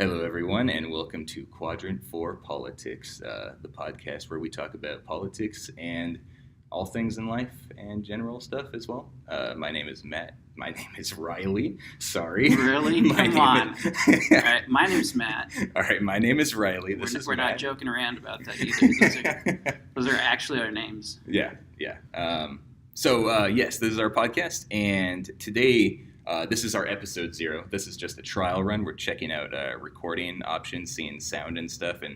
Hello, everyone, and welcome to Quadrant for Politics, the podcast where we talk about politics and all things in life and general stuff as well. My name is Matt. My name is Riley. Sorry. Really? Come on. All right, my name's Matt. All right, my name is Riley. We're not joking around about that either. Those are actually our names. Yeah. Yes, this is our podcast, and today this is our episode 0. This is just a trial run. We're checking out recording options, seeing sound and stuff, and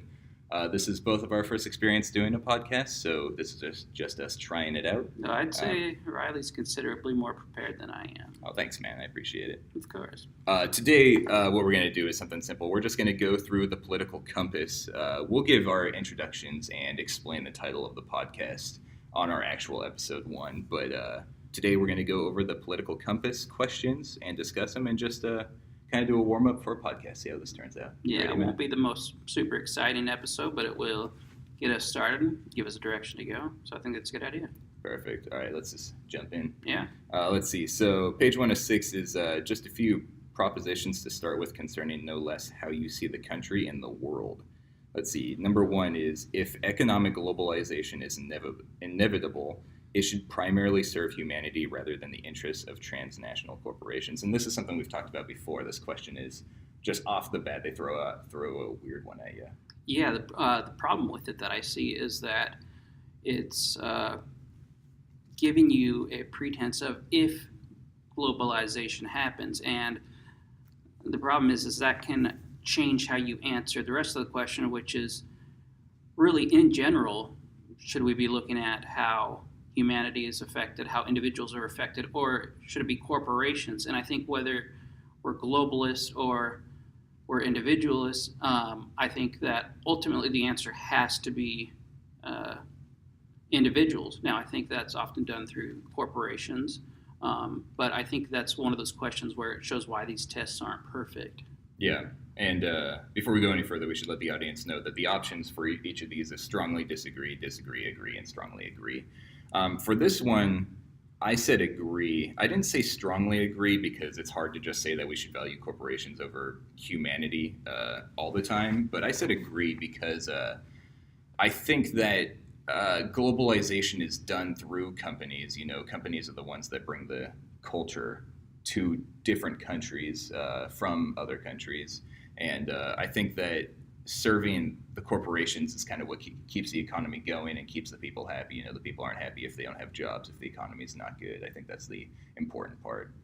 this is both of our first experience doing a podcast, so this is just us trying it out. No, I'd say Riley's considerably more prepared than I am. Oh, thanks, man. I appreciate it. Of course. Today, what we're going to do is something simple. We're just going to go through the political compass. We'll give our introductions and explain the title of the podcast on our actual episode 1, but today we're going to go over the political compass questions and discuss them and just kind of do a warm-up for a podcast, see how this turns out. Yeah, Ready, it won't be the most super exciting episode, but it will get us started, give us a direction to go. So I think that's a good idea. Perfect. All right, let's just jump in. Yeah. Let's see. So page 1 of 6 is just a few propositions to start with concerning no less how you see the country and the world. Let's see. Number 1 is, if economic globalization is inevitable, it should primarily serve humanity rather than the interests of transnational corporations. And this is something we've talked about before. This question is just off the bat, they throw a weird one at you. Yeah, the problem with it that I see is that it's giving you a pretense of if globalization happens. And the problem is that can change how you answer the rest of the question, which is really, in general, should we be looking at how humanity is affected, how individuals are affected, or should it be corporations? And I think whether we're globalists or we're individualists, I think that ultimately the answer has to be individuals. Now, I think that's often done through corporations, but I think that's one of those questions where it shows why these tests aren't perfect. Yeah, and before we go any further, we should let the audience know that the options for each of these is strongly disagree, disagree, agree, and strongly agree. For this one, I said agree. I didn't say strongly agree because it's hard to just say that we should value corporations over humanity all the time. But I said agree because I think that globalization is done through companies. You know, companies are the ones that bring the culture to different countries from other countries. And I think that serving the corporations is kind of what keeps the economy going and keeps the people happy. You know, the people aren't happy if they don't have jobs, if the economy is not good. I think that's the important part.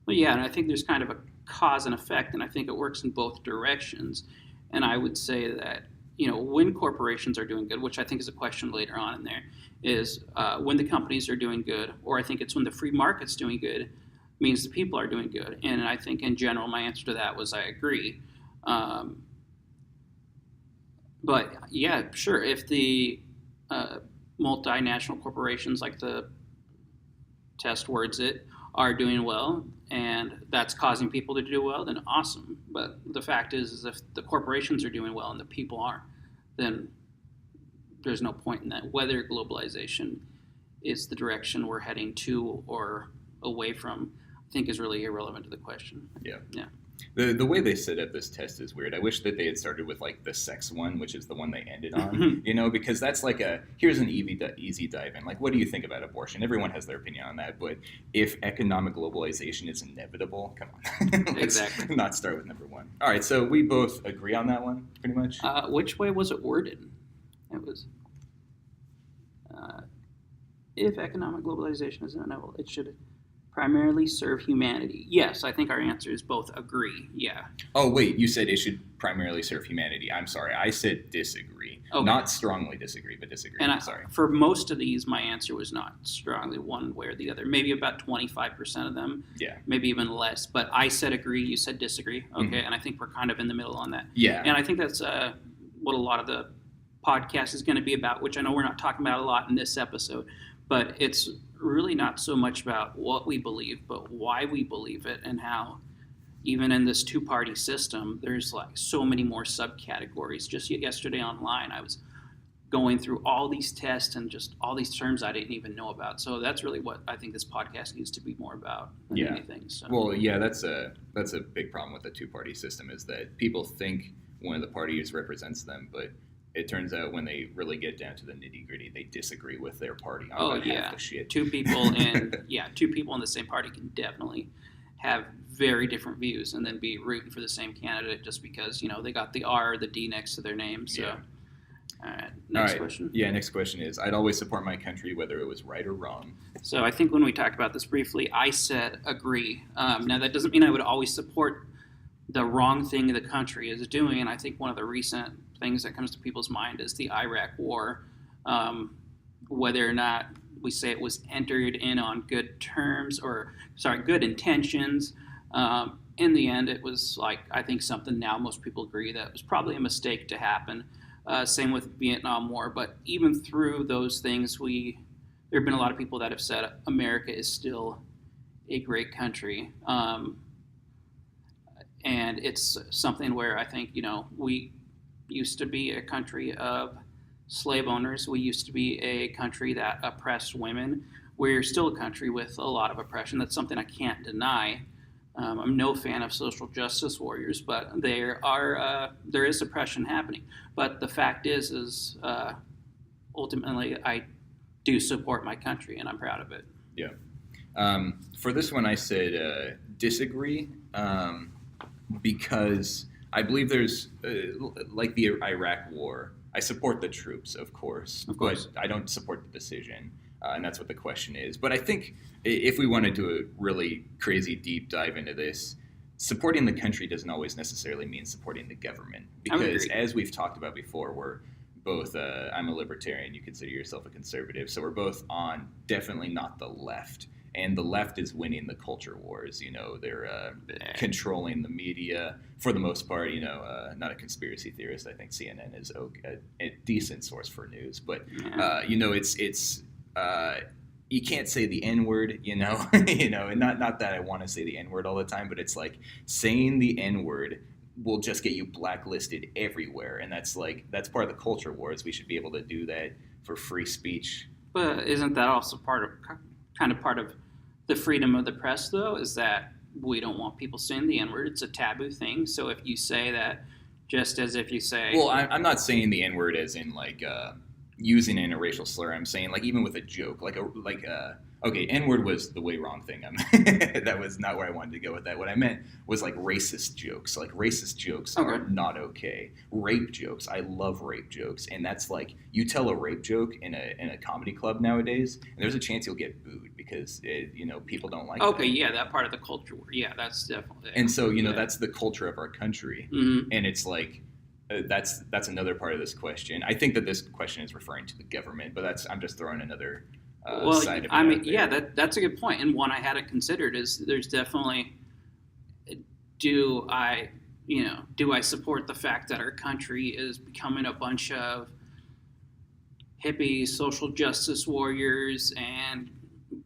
Well, yeah, and I think there's kind of a cause and effect, and I think it works in both directions. And I would say that, you know, when corporations are doing good, which I think is a question later on in there, is when the companies are doing good, or I think it's when the free market's doing good, means the people are doing good. And I think in general, my answer to that was I agree. But yeah, sure, if the multinational corporations, like the test words it, are doing well and that's causing people to do well, then awesome. But the fact is if the corporations are doing well and the people aren't, then there's no point in that. Whether globalization is the direction we're heading to or away from, I think is really irrelevant to the question. Yeah. Yeah. The way they set up this test is weird. I wish that they had started with like the sex one, which is the one they ended on, you know, because that's like here's an easy dive in. Like, what do you think about abortion? Everyone has their opinion on that. But if economic globalization is inevitable, come on. Let's Exactly. not start with number 1. All right. So we both agree on that one, pretty much. Which way was it worded? It was, if economic globalization is inevitable, it should primarily serve humanity. Yes, I think our answer is both agree. Yeah. Oh, wait, you said it should primarily serve humanity. I'm sorry. I said disagree. Okay. Not strongly disagree, but disagree. And sorry. For most of these, my answer was not strongly one way or the other. Maybe about 25% of them. Yeah. Maybe even less. But I said agree, you said disagree. Okay, Mm-hmm. And I think we're kind of in the middle on that. Yeah. And I think that's what a lot of the podcast is going to be about, which I know we're not talking about a lot in this episode. But it's really not so much about what we believe, but why we believe it, and how even in this two-party system, there's like so many more subcategories. Just yesterday online, I was going through all these tests and just all these terms I didn't even know about. So that's really what I think this podcast needs to be more about than anything. So. Well, yeah, that's a big problem with the two-party system, is that people think one of the parties represents them, but it turns out when they really get down to the nitty-gritty, they disagree with their party on half the shit. Two people in the same party can definitely have very different views and then be rooting for the same candidate just because, they got the R or the D next to their name. So. Yeah. All right, next question. Yeah, next question is, I'd always support my country whether it was right or wrong. So I think when we talked about this briefly, I said agree. Now, that doesn't mean I would always support the wrong thing the country is doing, and I think one of the recent things that comes to people's mind is the Iraq War. Whether or not we say it was entered in on good intentions, in the end, it was I think something now most people agree that it was probably a mistake to happen. Same with Vietnam War, but even through those things, there have been a lot of people that have said America is still a great country, and it's something where I think we used to be a country of slave owners. We used to be a country that oppressed women. We're still a country with a lot of oppression. That's something I can't deny. I'm no fan of social justice warriors, but there is oppression happening. But the fact is ultimately I do support my country, and I'm proud of it. Yeah. For this one, I said disagree because I believe there's like the Iraq War. I support the troops, of course, but I don't support the decision. And that's what the question is. But I think if we want to do a really crazy deep dive into this, supporting the country doesn't always necessarily mean supporting the government. Because as we've talked about before, we're both, I'm a libertarian, you consider yourself a conservative. So we're both on definitely not the left. And the left is winning the culture wars. They're controlling the media for the most part. Not a conspiracy theorist. I think CNN is a decent source for news. But, it's you can't say the N-word, and not that I want to say the N-word all the time, but it's like saying the N-word will just get you blacklisted everywhere. And that's part of the culture wars. We should be able to do that for free speech. But isn't that also part of the freedom of the press, though, is that we don't want people saying the N-word. It's a taboo thing. So if you say that, just as if you say... Well, I'm not saying the N-word as in, using it in a racial slur. I'm saying, even with a joke. Okay, N-word was the way wrong thing. That was not where I wanted to go with that. What I meant was, racist jokes. Racist jokes are not okay. Rape jokes. I love rape jokes. And that's, you tell a rape joke in a comedy club nowadays, and there's a chance you'll get booed because, people don't like that. Yeah, that part of the culture. Yeah, that's definitely... And so, that's the culture of our country. Mm-hmm. And it's that's another part of this question. I think that this question is referring to the government, but I'm just throwing another side of it. That's a good point. And one I hadn't considered is there's definitely, do I support the fact that our country is becoming a bunch of hippies, social justice warriors, and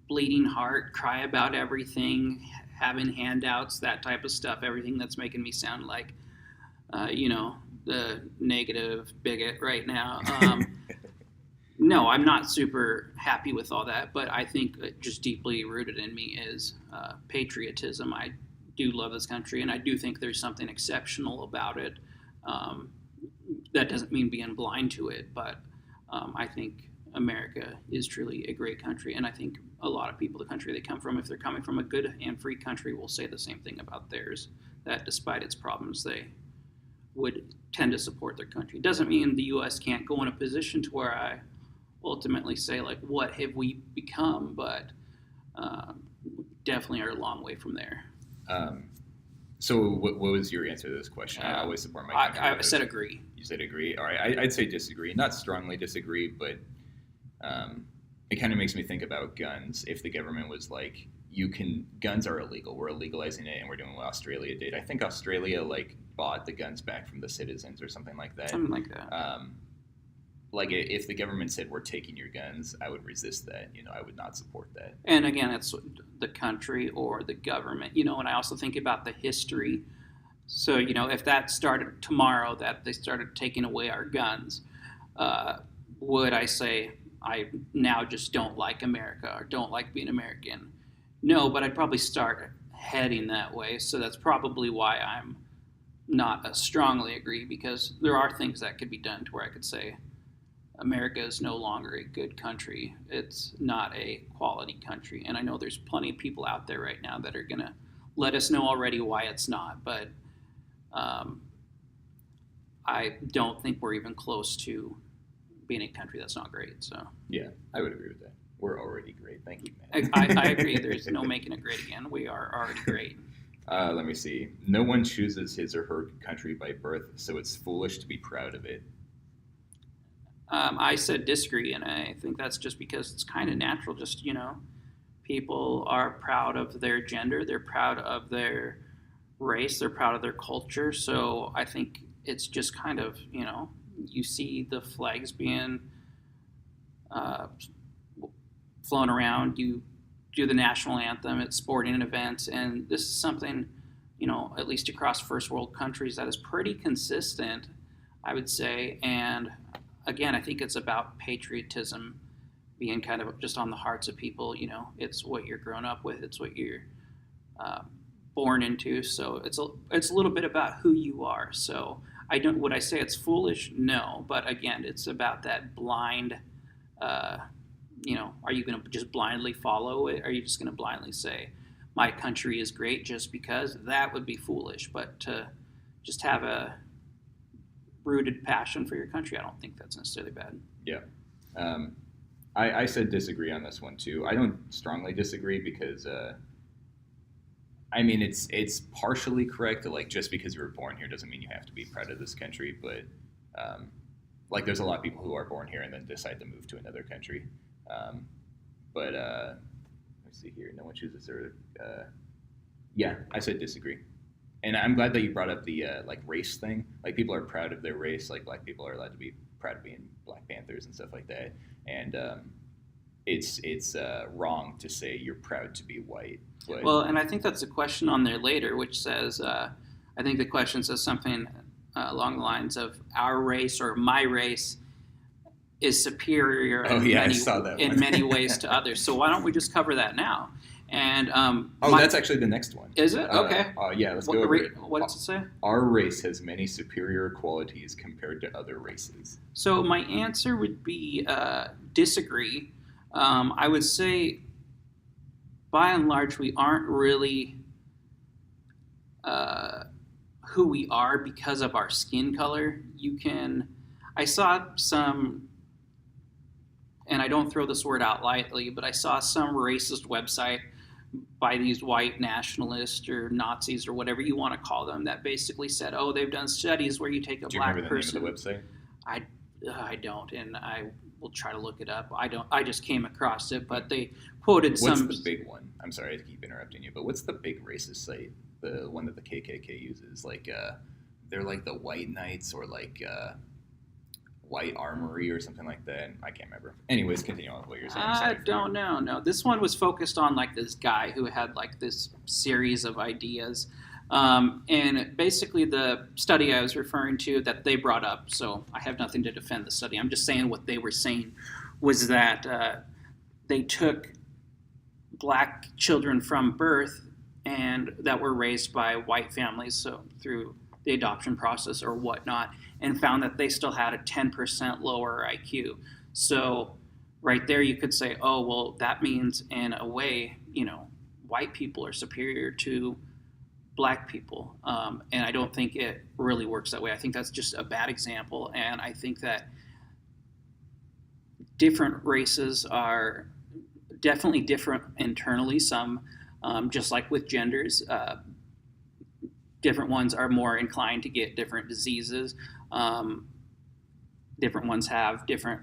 bleeding heart, cry about everything, having handouts, that type of stuff, everything that's making me sound like, the negative bigot right now. No, I'm not super happy with all that, but I think just deeply rooted in me is patriotism. I do love this country, and I do think there's something exceptional about it. That doesn't mean being blind to it, but I think America is truly a great country, and I think a lot of people, the country they come from, if they're coming from a good and free country, will say the same thing about theirs, that despite its problems, they would tend to support their country. It doesn't mean the U.S. can't go in a position to where I ultimately say, what have we become? But definitely are a long way from there. So what was your answer to this question? I always support my country. I said agree. You said agree? All right. I'd say disagree. Not strongly disagree, but it kind of makes me think about guns. If the government was guns are illegal, we're legalizing it, and we're doing what Australia did. I think Australia bought the guns back from the citizens or something like that. Something like that. If the government said we're taking your guns, I would resist that. I would not support that. And again, it's the country or the government. And I also think about the history. So if that started tomorrow, that they started taking away our guns, would I say I now just don't like America or don't like being American? No, but I'd probably start heading that way. So that's probably why I'm not a strongly agree, because there are things that could be done to where I could say America is no longer a good country. It's not a quality country. And I know there's plenty of people out there right now that are going to let us know already why it's not. But I don't think we're even close to being a country that's not great. So Yeah, I would agree with that. We're already great. Thank you, man. I agree. There's no making it great again. We are already great. Let me see. No one chooses his or her country by birth, so it's foolish to be proud of it. I said disagree, and I think that's just because it's kind of natural. Just, people are proud of their gender, they're proud of their race, they're proud of their culture. So I think it's just kind of, you see the flags being flown around, you do the national anthem at sporting events, and this is something, at least across first world countries, that is pretty consistent, I would say. And again, I think it's about patriotism being kind of just on the hearts of people. It's what you're grown up with, it's what you're born into. So it's a little bit about who you are. So would I say it's foolish? No, but again, it's about that blind. Are you going to just blindly follow it? Are you just going to blindly say my country is great just because? That would be foolish. But to just have a rooted passion for your country, I don't think that's necessarily bad. Yeah. I said disagree on this one too. I don't strongly disagree because it's partially correct that like just because you were born here doesn't mean you have to be proud of this country, but like there's a lot of people who are born here and then decide to move to another country. But let me see here. No one chooses their. Yeah, I said disagree. And I'm glad that you brought up the like race thing. Like people are proud of their race. Like black people are allowed to be proud of being Black Panthers and stuff like that. And it's wrong to say you're proud to be white. But, well, and I think that's a question on there later, which says, I think the question says something along the lines of our race or my race is superior in many ways to others. So why don't we just cover that now? And that's actually the next one. Is it? Okay. Yeah, let's go over it. What does it say? Our race has many superior qualities compared to other races. So my answer would be disagree. I would say, by and large, we aren't really who we are because of our skin color. I saw some, and I don't throw this word out lightly, but I saw some racist website by these white nationalists or Nazis or whatever you want to call them that basically said, oh, they've done studies where you take a black person. Do you remember the name of the website? I don't, and I will try to look it up. I just came across it, but they quoted some. What's the big one? I'm sorry to keep interrupting you, but what's the big racist site? The one that the KKK uses? Like, they're like the White Knights or like White Armory or something like that. I can't remember. Anyways, continue on with what you're saying. I don't know. No, this one was focused on like this guy who had like this series of ideas. And basically the study I was referring to that they brought up, so I have nothing to defend the study. I'm just saying what they were saying was that they took black children from birth and that were raised by white families, so through the adoption process or whatnot, and found that they still had a 10% lower IQ. So right there you could say, oh, well, that means in a way, white people are superior to black people. And I don't think it really works that way. I think that's just a bad example. And I think that different races are definitely different internally. Some, just like with genders, different ones are more inclined to get different diseases. Different ones have different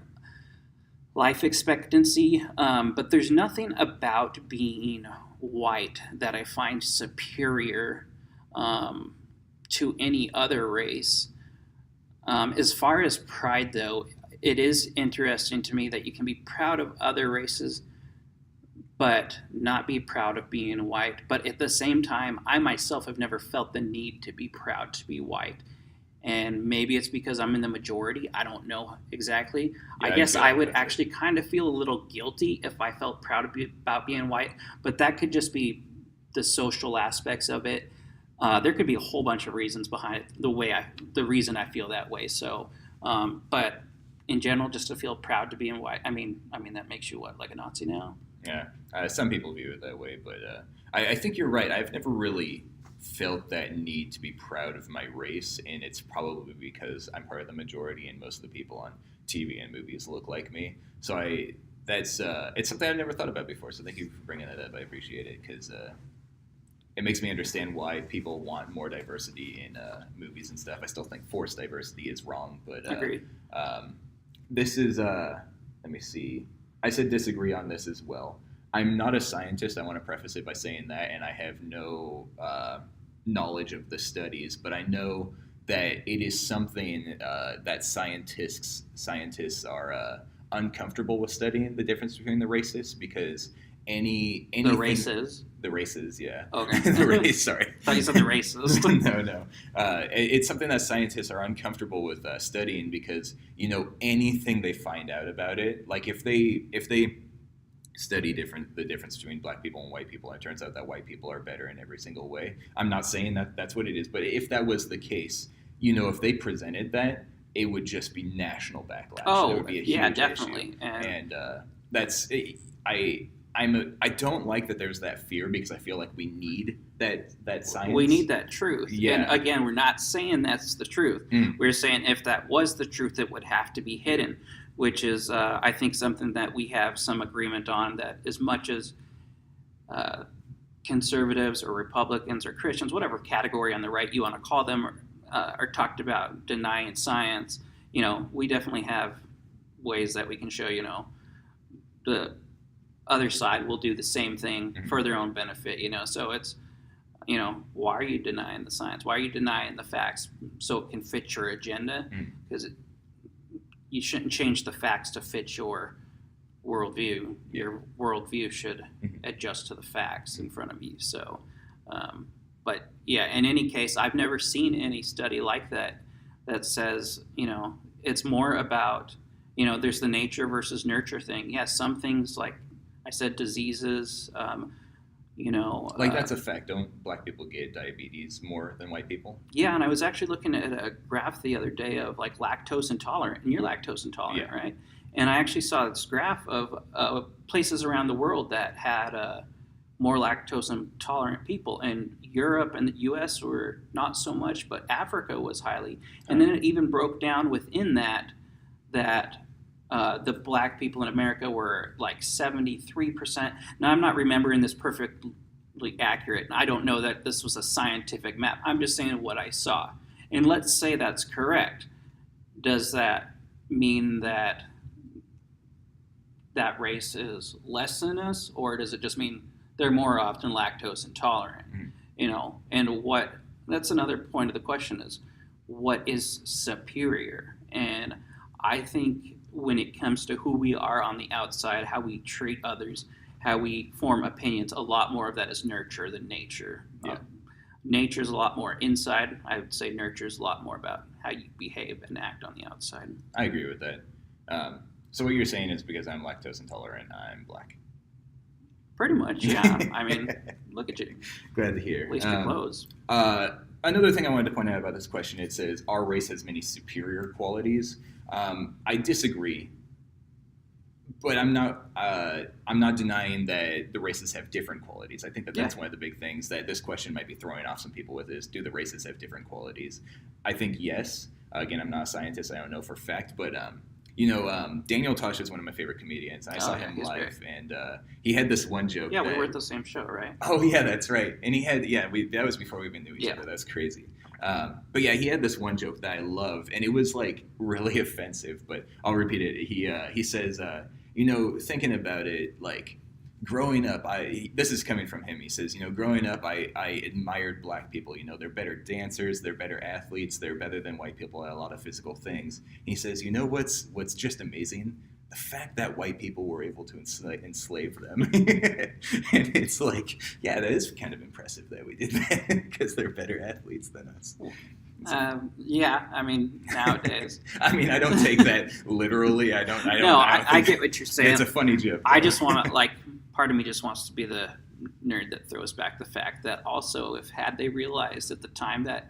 life expectancy. But there's nothing about being white that I find superior to any other race. As far as pride, though, it is interesting to me that you can be proud of other races but not be proud of being white. But at the same time, I myself have never felt the need to be proud to be white. And maybe it's because I'm in the majority. I don't know exactly. Yeah, I guess I would that's actually kind of feel a little guilty if I felt proud about being white, but that could just be the social aspects of it. There could be a whole bunch of reasons behind it, the reason I feel that way. So, but in general, just to feel proud to be in white. I mean, that makes you what, like a Nazi now? Yeah, some people view it that way, but I think you're right. I've never really felt that need to be proud of my race, and it's probably because I'm part of the majority, and most of the people on TV and movies look like me. So it's something I've never thought about before. So thank you for bringing that up. I appreciate it because it makes me understand why people want more diversity in movies and stuff. I still think forced diversity is wrong, but Agreed. This is let me see. I said disagree on this as well. I'm not a scientist. I want to preface it by saying that, and I have no knowledge of the studies, but I know that it is something that scientists are uncomfortable with studying the difference between the races because the races, yeah. Okay. The race, sorry. I thought you said the races. No. It's something that scientists are uncomfortable with studying because anything they find out about it, like if they study the difference between black people and white people, and it turns out that white people are better in every single way. I'm not saying that that's what it is, but if that was the case, if they presented that, it would just be national backlash. Oh, that would be a yeah, huge definitely. issue. And that's I don't like that there's that fear because I feel like we need that science. We need that truth. Yeah. And again, we're not saying that's the truth. We're saying if that was the truth, it would have to be hidden, which is, I think, something that we have some agreement on, that as much as conservatives or Republicans or Christians, whatever category on the right you want to call them, are talked about denying science, we definitely have ways that we can show, the other side will do the same thing for their own benefit, so it's, why are you denying the science? Why are you denying the facts so it can fit your agenda? Because you shouldn't change the facts to fit your worldview. Your worldview should adjust to the facts in front of you. So, but yeah, in any case, I've never seen any study like that says, it's more about, there's the nature versus nurture thing. Yeah, some things, like I said, diseases, like that's a fact. Don't black people get diabetes more than white people? Yeah, and I was actually looking at a graph the other day of like lactose intolerant, and you're lactose intolerant, right? And I actually saw this graph of places around the world that had more lactose intolerant people, and Europe and the U.S. were not so much, but Africa was highly. And then it even broke down within that the black people in America were like 73%. Now, I'm not remembering this perfectly accurate. I don't know that this was a scientific map. I'm just saying what I saw. And let's say that's correct. Does that mean that race is less than us, or does it just mean they're more often lactose intolerant? And that's another point of the question is, what is superior? And I think when it comes to who we are on the outside, how we treat others, how we form opinions, a lot more of that is nurture than nature. Yeah. Nature's a lot more inside. I would say nurture's a lot more about how you behave and act on the outside. I agree with that. So what you're saying is because I'm lactose intolerant, I'm black. Pretty much, yeah. I mean, look at you. Glad to hear. At least your clothes. Another thing I wanted to point out about this question, it says our race has many superior qualities. I disagree, but I'm not denying that the races have different qualities. I think that's one of the big things that this question might be throwing off some people with is, do the races have different qualities? I think yes. Again, I'm not a scientist. I don't know for fact, but Daniel Tosh is one of my favorite comedians. I saw him live, and he had this one joke. Yeah, we were at the same show, right? Oh, yeah, that's right. And he had, that was before we even knew each other. That's crazy. But yeah, he had this one joke that I love, and it was like really offensive, but I'll repeat it. He says, thinking about it, like growing up, this is coming from him. He says, growing up, I admired black people. They're better dancers, they're better athletes, they're better than white people at a lot of physical things. And he says, what's just amazing? The fact that white people were able to enslave them. And it's like, yeah, that is kind of impressive that we did that because they're better athletes than us. Yeah, I mean, nowadays. I mean, I don't take that literally. I don't. No, I think get what you're saying. it's a funny joke. I just want to, like, part of me just wants to be the nerd that throws back the fact that also, if had they realized at the time that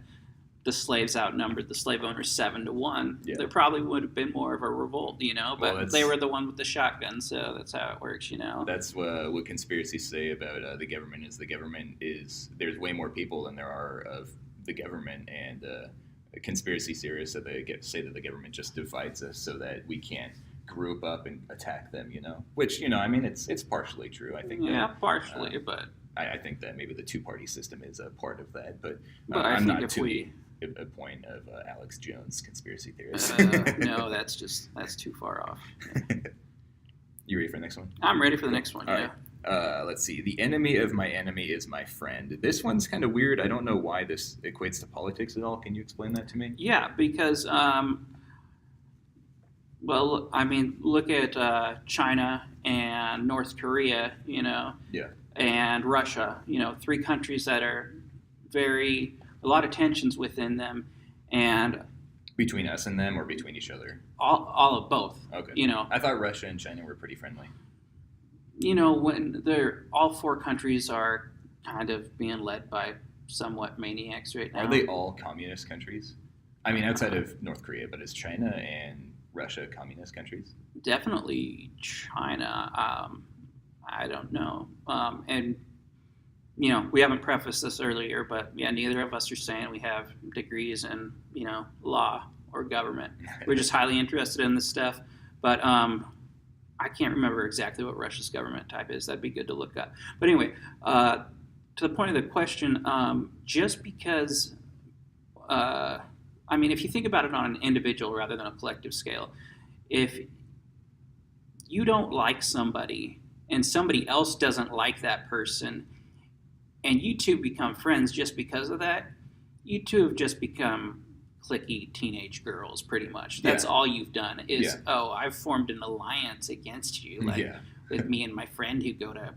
the slaves outnumbered the slave owners 7-1, Yeah. there probably would have been more of a revolt, you know. But Well, they were the one with the shotgun, so that's how it works, you know. That's what conspiracies say about the government. Is the government is there's way more people than there are of the government, and conspiracy theorists say that the government just divides us so that we can't group up and attack them. You know, which I mean, it's partially true. I think. Yeah, partially, but I think that maybe the two-party system is a part of that, but I I'm think not if to we a point of Alex Jones conspiracy theorist. no, that's too far off. You ready for the next one? I'm ready for the next one. All Yeah. right. Let's see. The enemy of my enemy is my friend. This one's kind of weird. I don't know why this equates to politics at all. Can you explain that to me? Yeah, because well, I mean, look at China and North Korea, you know, Yeah. and Russia, you know, three countries that are a lot of tensions within them, and Between us and them, or between each other? all of both. Okay. You know, I thought Russia and China were pretty friendly. when all four countries are kind of being led by somewhat maniacs right now. Are they all communist countries? I mean, outside of North Korea, but is China and Russia communist countries? Definitely China. I don't know. And, you know, we haven't prefaced this earlier, but yeah, neither of us are saying we have degrees in, you know, law or government. We're just highly interested in this stuff. But I can't remember exactly what Russia's government type is. That'd be good to look up. But anyway, to the point of the question, just because, I mean, if you think about it on an individual rather than a collective scale, if you don't like somebody and somebody else doesn't like that person, and you two become friends just because of that, you two have just become cliquey teenage girls, pretty much. That's all you've done is, I've formed an alliance against you, like with me and my friend who go to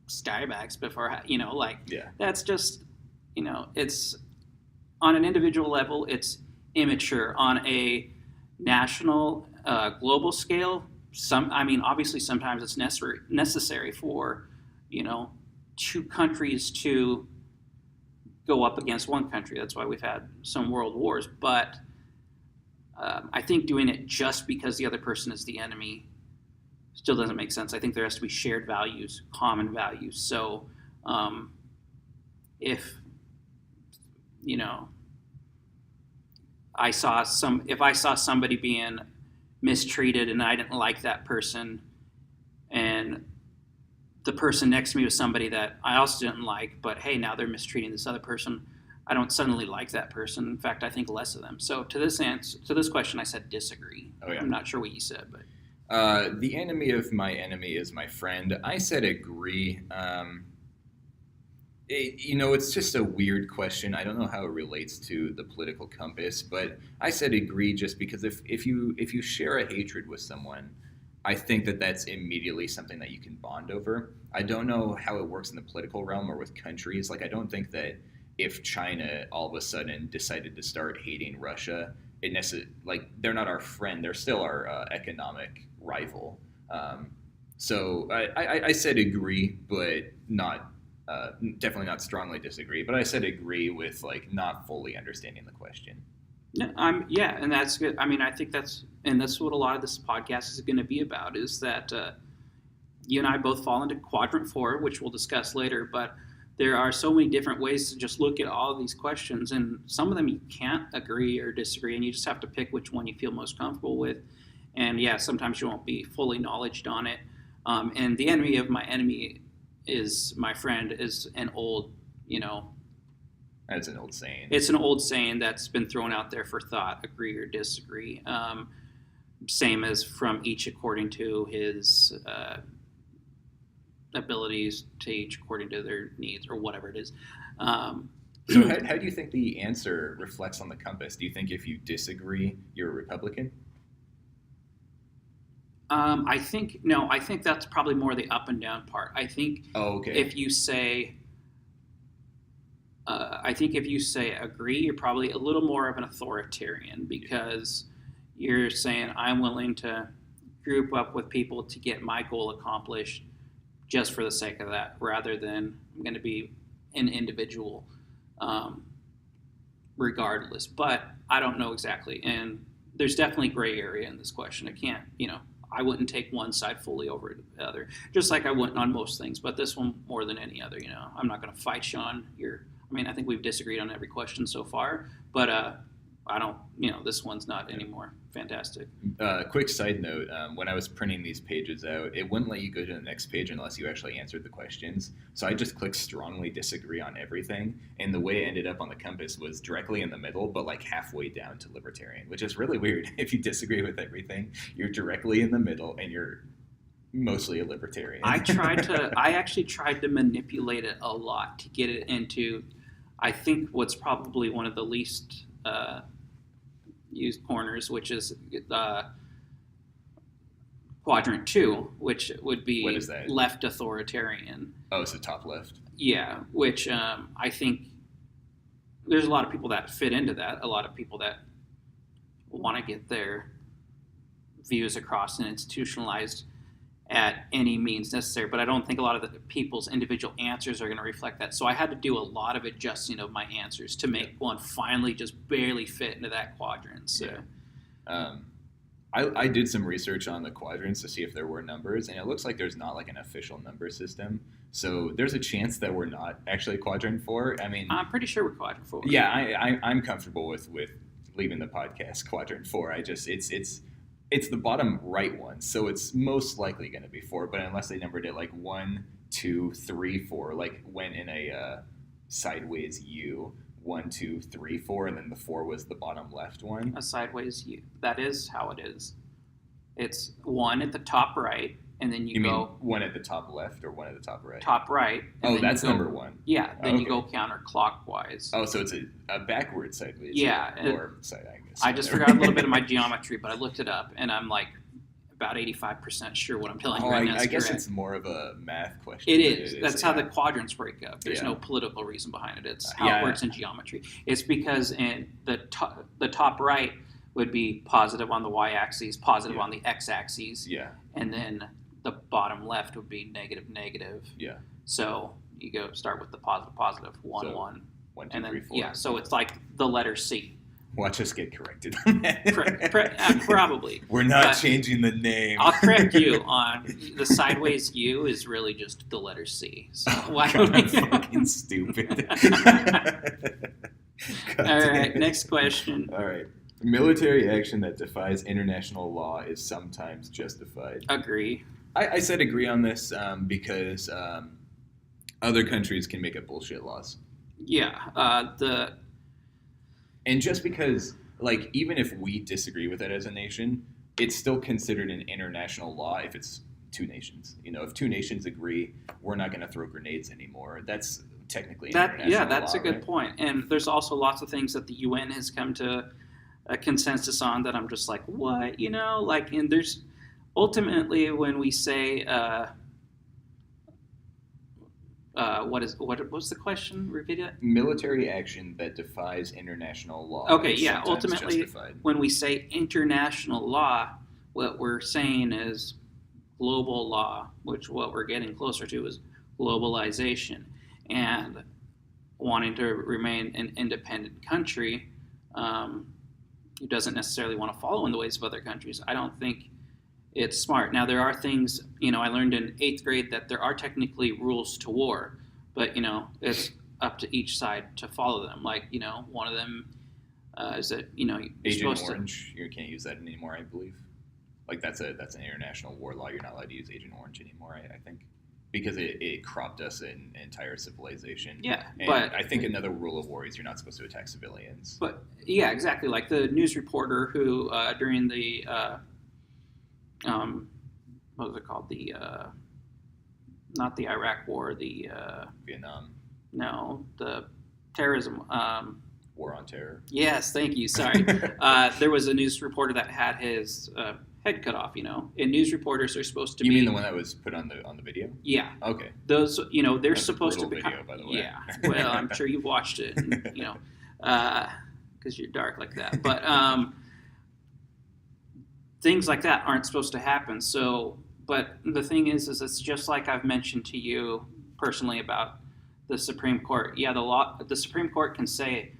Starbucks before, you know, like that's just, you know, it's on an individual level, it's immature. On a national, global scale, obviously sometimes it's necessary for, you know, two countries to go up against one country. That's why we've had some world wars. But I think doing it just because the other person is the enemy still doesn't make sense. I think there has to be shared values, common values. So if, you know, if I saw somebody being mistreated and I didn't like that person, and the person next to me was somebody that I also didn't like, but hey, now they're mistreating this other person, I don't suddenly like that person. In fact, I think less of them. So to this question, I said disagree. Oh, yeah. I'm not sure what you said, but the enemy of my enemy is my friend. I said agree. It's just a weird question. I don't know how it relates to the political compass, but I said agree just because if you share a hatred with someone, I think that that's immediately something that you can bond over. I don't know how it works in the political realm or with countries. Like, I don't think that if China all of a sudden decided to start hating Russia, they're not our friend. They're still our economic rival. So I said agree, but not definitely not strongly disagree. But I said agree with not fully understanding the question. Yeah, and that's good. I mean, I think that's what a lot of this podcast is going to be about, is that you and I both fall into Quadrant 4, which we'll discuss later, but there are so many different ways to just look at all of these questions, and some of them you can't agree or disagree, and you just have to pick which one you feel most comfortable with. And yeah, sometimes you won't be fully knowledgeable on it. And the enemy of my enemy is my friend is an old, That's an old saying. It's an old saying that's been thrown out there for thought, agree or disagree. Same as from each according to his abilities, to each according to their needs, or whatever it is. So how do you think the answer reflects on the compass? Do you think if you disagree, you're a Republican? I think that's probably more the up and down part. I think if you say, I think if you say agree, you're probably a little more of an authoritarian because you're saying I'm willing to group up with people to get my goal accomplished just for the sake of that, rather than I'm going to be an individual regardless. But I don't know exactly, and there's definitely gray area in this question. I can't, I wouldn't take one side fully over the other, just like I wouldn't on most things. But this one more than any other, I'm not going to fight you on your. I mean, I think we've disagreed on every question so far, but I don't, this one's not anymore. Fantastic. Quick side note, when I was printing these pages out, it wouldn't let you go to the next page unless you actually answered the questions. So I just clicked strongly disagree on everything. And the way it ended up on the compass was directly in the middle, but like halfway down to libertarian, which is really weird. If you disagree with everything, you're directly in the middle and you're mostly a libertarian. I actually tried to manipulate it a lot to get it into, I think what's probably one of the least used corners, which is Quadrant 2, which would be what is that? Left authoritarian. Oh, it's the top left. Yeah, which I think there's a lot of people that fit into that, a lot of people that want to get their views across and institutionalized at any means necessary, but I don't think a lot of the people's individual answers are going to reflect that. So I had to do a lot of adjusting of my answers to make one finally just barely fit into that quadrant. So, I did some research on the quadrants to see if there were numbers, and it looks like there's not like an official number system. So there's a chance that we're not actually quadrant 4. I mean, I'm pretty sure we're quadrant 4. Yeah, I'm comfortable with leaving the podcast quadrant 4. It's the bottom right one, so it's most likely going to be 4. But unless they numbered it like 1, 2, 3, 4, like went in a sideways U, 1, 2, 3, 4, and then the 4 was the bottom left one. A sideways U. That is how it is. It's 1 at the top right, and then you go. Mean 1 at the top left or 1 at the top right? Top right. Oh, that's number 1. Yeah, then you go counterclockwise. Oh, so it's a backward sideways. Yeah. Or side, I guess. I just forgot a little bit of my geometry, but I looked it up, and I'm like about 85% sure what I'm telling you right now is I guess correct. It's more of a math question. It is. That's how the quadrants break up. There's no political reason behind it. It's how it works in geometry. It's because in the top right would be positive on the y-axis, positive on the x-axis, and then the bottom left would be negative, negative. Yeah. So you start with the positive, positive, 1, so, 1. 1, 2, 3, 4. Yeah, so it's like the letter C. Watch us get corrected. Probably. We're not changing the name. I'll correct you on the sideways U is really just the letter C. So why don't we... fucking stupid. All right, next question. All right. Military action that defies international law is sometimes justified. Agree. I said agree on this because other countries can make up bullshit laws. Yeah. And just because, like, even if we disagree with it as a nation, it's still considered an international law if it's two nations. If two nations agree, we're not going to throw grenades anymore. That's technically international law. Yeah, that's a good point. And there's also lots of things that the UN has come to a consensus on that I'm just like, what? And there's ultimately when we say... what's the question? Repeat it. Military action that defies international law. Okay, yeah. Ultimately, justified. When we say international law, what we're saying is global law, which what we're getting closer to is globalization, and wanting to remain an independent country who doesn't necessarily want to follow in the ways of other countries. I don't think it's smart. Now, there are things, I learned in 8th grade that there are technically rules to war, but, it's up to each side to follow them. Like, one of them is that, you're Agent Orange, you can't use that anymore, I believe. Like, that's an international war law. You're not allowed to use Agent Orange anymore, I think, because it cropped us in entire civilization. Yeah, and but I think another rule of war is you're not supposed to attack civilians. But, yeah, exactly. Like the news reporter who, during the... what was it called? The not the Iraq War, the Vietnam. No, the terrorism. War on Terror. Yes, thank you. Sorry, there was a news reporter that had his head cut off. And news reporters are supposed to You be. mean the one that was put on the video? Yeah. Okay. Those, they're That's supposed a to be. video, by the way. Yeah. Well, I'm sure you've watched it, and, because you're dark like that. But things like that aren't supposed to happen. So, but the thing is it's just like I've mentioned to you personally about the Supreme Court. Yeah, the Supreme Court can say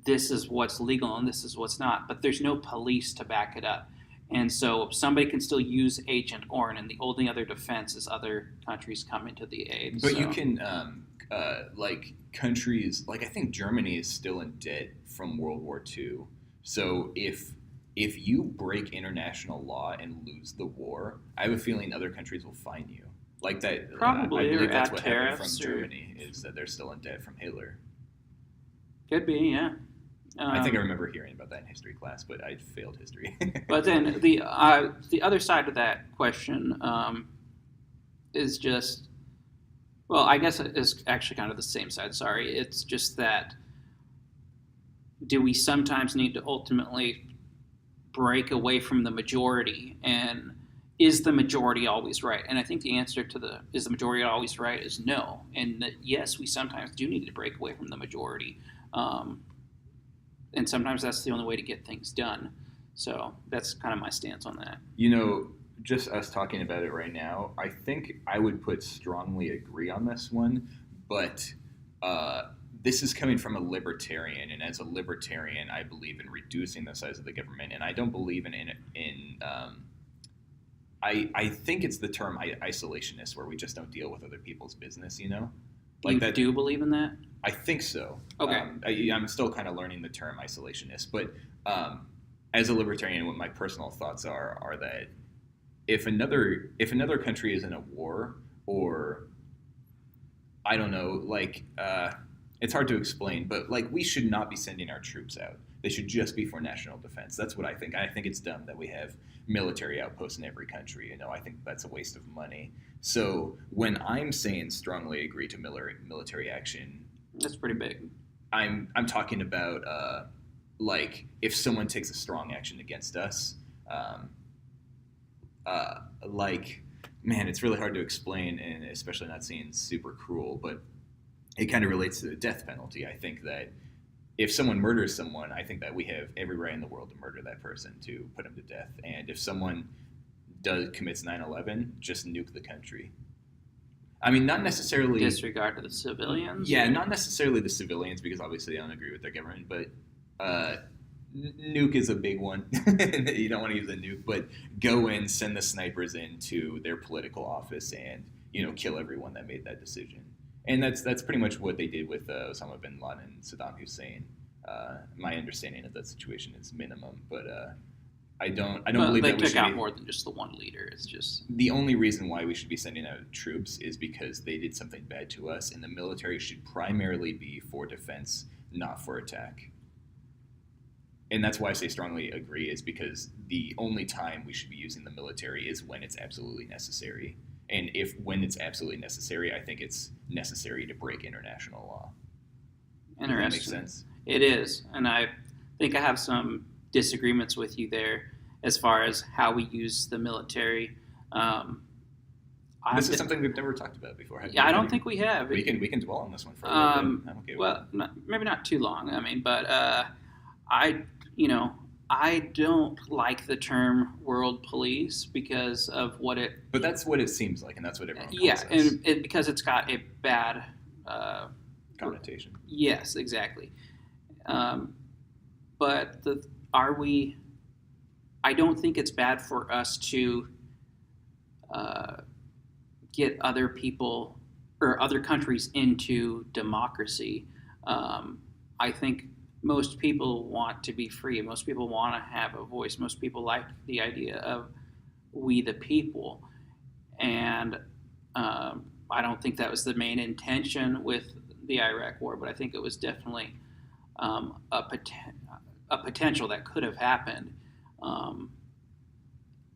this is what's legal and this is what's not, but there's no police to back it up. And so somebody can still use Agent Orange, and the only other defense is other countries coming to the aid. But you can, like countries, like I think Germany is still in debt from World War II. So if you break international law and lose the war, I have a feeling other countries will fine you. Like that. Probably, I believe or that's add what happened from tariffs, Germany, is that they're still in debt from Hitler. Could be, yeah. I think I remember hearing about that in history class, but I failed history. But then the other side of that question is just, well, I guess it is actually kind of the same side. Sorry, it's just that do we sometimes need to ultimately break away from the majority, and is the majority always right? And I think the answer to is the majority always right is no, and that yes, we sometimes do need to break away from the majority. And sometimes that's the only way to get things done. So that's kind of my stance on that. Just us talking about it right now, I think I would put strongly agree on this one, but this is coming from a libertarian, and as a libertarian, I believe in reducing the size of the government, and I don't believe I think it's the term isolationist, where we just don't deal with other people's business, Like you that, do believe in that? I think so. Okay. I'm still kind of learning the term isolationist, but as a libertarian, what my personal thoughts are that if another country is in a war, or I don't know, it's hard to explain, but we should not be sending our troops out. They should just be for national defense. That's what I think. I think it's dumb that we have military outposts in every country. I think that's a waste of money. So when I'm saying strongly agree to military action, that's pretty big. I'm talking about if someone takes a strong action against us, man, it's really hard to explain, and especially not seeing super cruel, but it kind of relates to the death penalty. I think that if someone murders someone, I think that we have every right in the world to murder that person, to put him to death. And if someone commits 9/11, just nuke the country. I mean, not necessarily disregard to the civilians. Yeah, not necessarily the civilians, because obviously I don't agree with their government. But nuke is a big one. You don't want to use a nuke, but go in, send the snipers into their political office, and kill everyone that made that decision. And that's pretty much what they did with Osama bin Laden and Saddam Hussein. My understanding of that situation is minimum, but I don't believe they that we should took out more than just the one leader. It's just the only reason why we should be sending out troops is because they did something bad to us, and the military should primarily be for defense, not for attack. And that's why I say strongly agree, is because the only time we should be using the military is when it's absolutely necessary. And when it's absolutely necessary, I think it's necessary to break international law. Interesting. Does that make sense? It is. And I think I have some disagreements with you there as far as how we use the military. This is something we've never talked about before. I don't think we have. We can dwell on this one for a little bit. I'm okay with it. Maybe not too long. But I don't like the term world police because of what it... But that's what it seems like, and that's what everyone calls us. Yeah, and because it's got a bad... connotation. Yes, exactly. But I don't think it's bad for us to get other people or other countries into democracy. I think most people want to be free. Most people want to have a voice. Most people like the idea of we the people. And I don't think that was the main intention with the Iraq War, but I think it was definitely a potential that could have happened.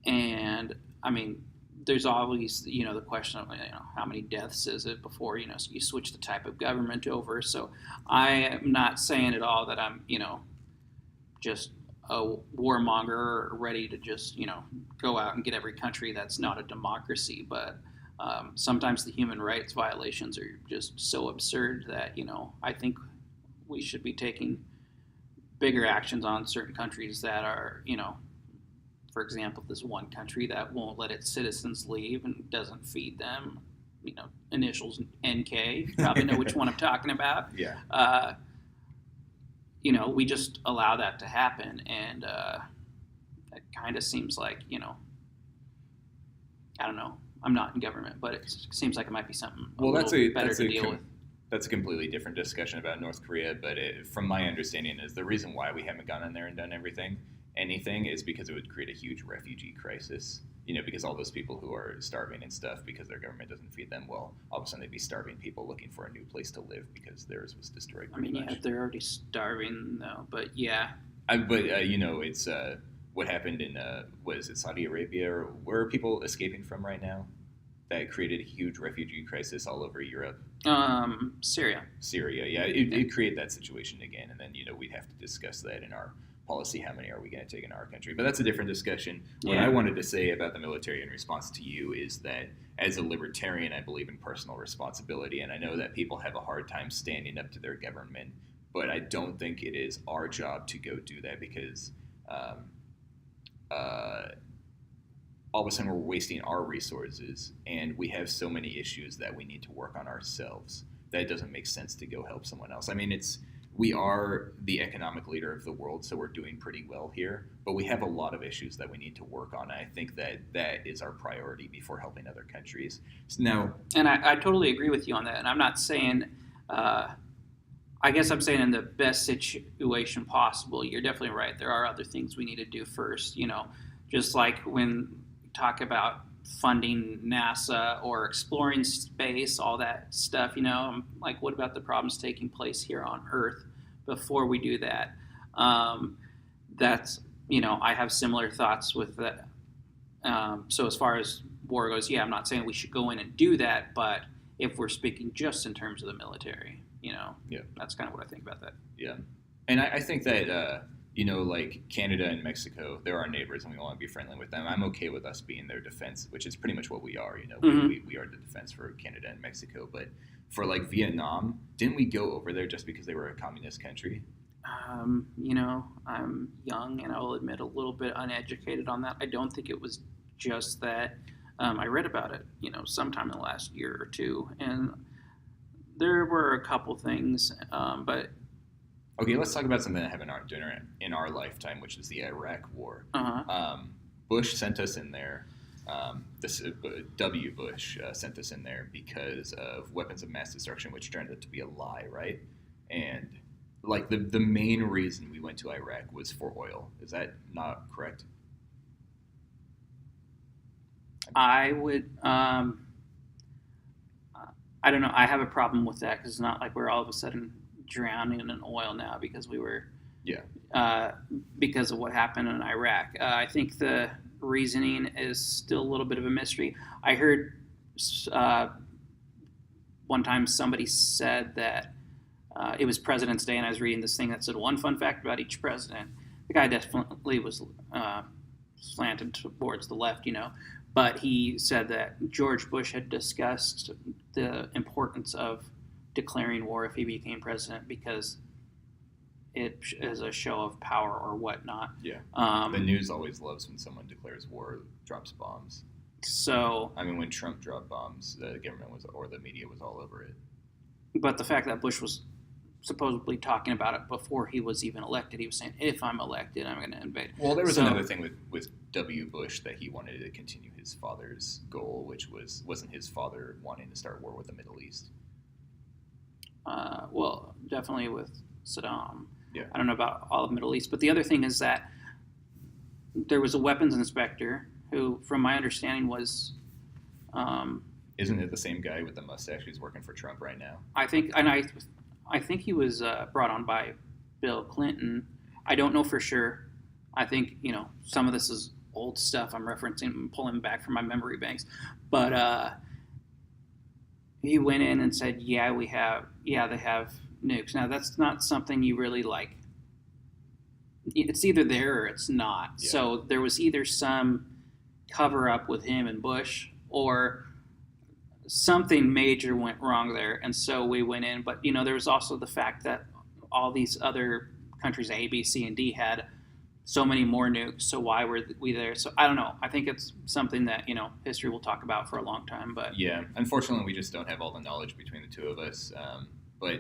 And I mean, there's always, the question of, how many deaths is it before, you switch the type of government over. So I am not saying at all that I'm, just a warmonger ready to just, go out and get every country that's not a democracy. But sometimes the human rights violations are just so absurd that, I think we should be taking bigger actions on certain countries that are, for example, this one country that won't let its citizens leave and doesn't feed them, initials NK. You probably know which one I'm talking about. Yeah. We just allow that to happen, and it kind of seems like, I don't know. I'm not in government, but it seems like it might be something better to deal with. That's a completely different discussion about North Korea, but from my understanding is the reason why we haven't gone in there and done anything is because it would create a huge refugee crisis, because all those people who are starving and stuff because their government doesn't feed them, well, all of a sudden they'd be starving people looking for a new place to live because theirs was destroyed pretty much. Yeah, they're already starving though, but yeah. It's what happened in, what is it, Saudi Arabia, or where are people escaping from right now? That created a huge refugee crisis all over Europe. Syria. Yeah. It created that situation again, and then, we'd have to discuss that in our policy. How many are we going to take in our country? But that's a different discussion. What I wanted to say about the military in response to you is that as a libertarian, I believe in personal responsibility, and I know that people have a hard time standing up to their government, but I don't think it is our job to go do that because all of a sudden we're wasting our resources, and we have so many issues that we need to work on ourselves that it doesn't make sense to go help someone else. I mean, we are the economic leader of the world, so we're doing pretty well here, but we have a lot of issues that we need to work on, and I think that is our priority before helping other countries. Now, and I totally agree with you on that, and I'm not saying, I guess I'm saying in the best situation possible. You're definitely right. There are other things we need to do first, just like when talk about funding NASA or exploring space, all that stuff, like what about the problems taking place here on Earth before we do that? That's, I have similar thoughts with that. So as far as war goes, I'm not saying we should go in and do that, but if we're speaking just in terms of the military, that's kind of what I think about that. Yeah. And I think that, like Canada and Mexico, they're our neighbors and we want to be friendly with them. I'm okay with us being their defense, which is pretty much what we are. We are the defense for Canada and Mexico. But for like Vietnam, didn't we go over there just because they were a communist country? I'm young and I'll admit a little bit uneducated on that. I don't think it was just that. I read about it, sometime in the last year or two, and there were a couple things, but. Okay, let's talk about something that happened in our lifetime, which is the Iraq War. Bush sent us in there. W. Bush sent us in there because of weapons of mass destruction, which turned out to be a lie, right? And like the main reason we went to Iraq was for oil. Is that not correct? I would. I don't know. I have a problem with that because it's not like we're all of a sudden drowning in oil now because we were. Because of what happened in Iraq. I think the reasoning is still a little bit of a mystery. I heard one time somebody said that it was President's Day, and I was reading this thing that said one fun fact about each president. The guy definitely was slanted towards the left, but he said that George Bush had discussed the importance of declaring war if he became president because it is a show of power or whatnot. Yeah. The news always loves when someone declares war, drops bombs. So I mean, when Trump dropped bombs, the government or the media was all over it. But the fact that Bush was supposedly talking about it before he was even elected, he was saying, if I'm elected, I'm going to invade. Well, there was another thing with W. Bush that he wanted to continue his father's goal, which wasn't his father wanting to start war with the Middle East. Well, definitely with Saddam. Yeah. I don't know about all of the Middle East, but the other thing is that there was a weapons inspector who, from my understanding, was. Isn't it the same guy with the mustache who's working for Trump right now? I think he was brought on by Bill Clinton. I don't know for sure. I think some of this is old stuff I'm referencing and pulling back from my memory banks, but he went in and said, they have nukes. Now that's not something you really it's either there or it's not. Yeah. So there was either some cover up with him and Bush, or something major went wrong there, and so we went in. But there was also the fact that all these other countries, A, B, C, and D, had so many more nukes. So why were we there? So I don't know. I think it's something that history will talk about for a long time. But yeah, unfortunately, we just don't have all the knowledge between the two of us. But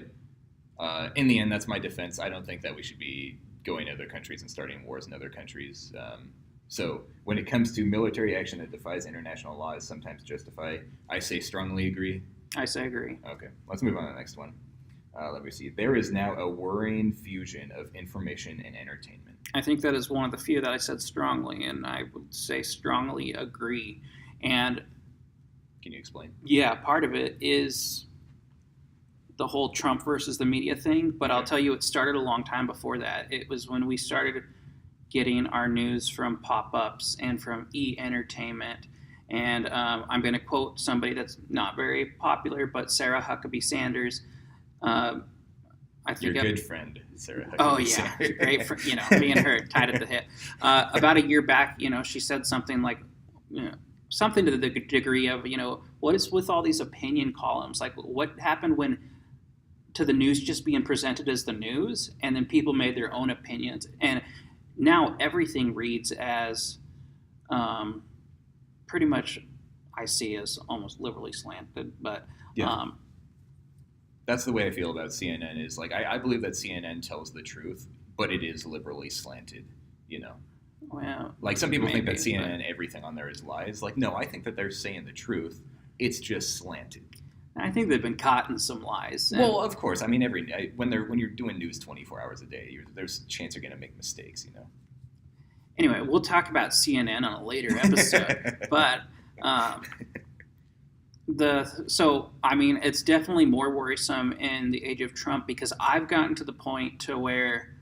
in the end, that's my defense. I don't think that we should be going to other countries and starting wars in other countries. So when it comes to military action that defies international law is sometimes justified, I say strongly agree. I say agree. Okay, let's move on to the next one. Let me see. There is now a worrying fusion of information and entertainment. I think that is one of the few that I said strongly, and I would say strongly agree. And can you explain? Yeah, part of it is the whole Trump versus the media thing, but I'll tell you, it started a long time before that. It was when we started getting our news from pop-ups and from e-entertainment. And I'm going to quote somebody that's not very popular, but Sarah Huckabee Sanders. I think your good friend, Sarah Huckabee. Oh yeah, great friend. Me and her tied at the hip. About a year back, she said something like, something to the degree of, what is with all these opinion columns? Like, what happened when to the news just being presented as the news, and then people made their own opinions, and now everything reads as pretty much I see as almost liberally slanted, but yeah. That's the way I feel about CNN. Is like I believe that CNN tells the truth, but it is liberally slanted. Well, like some people think that CNN, everything on there is lies. Like, no, I think that they're saying the truth. It's just slanted. I think they've been caught in some lies. Well, of course. I mean, every day when you're doing news 24 hours a day, there's a chance you're going to make mistakes. Anyway, we'll talk about CNN on a later episode, but. It's definitely more worrisome in the age of Trump, because I've gotten to the point to where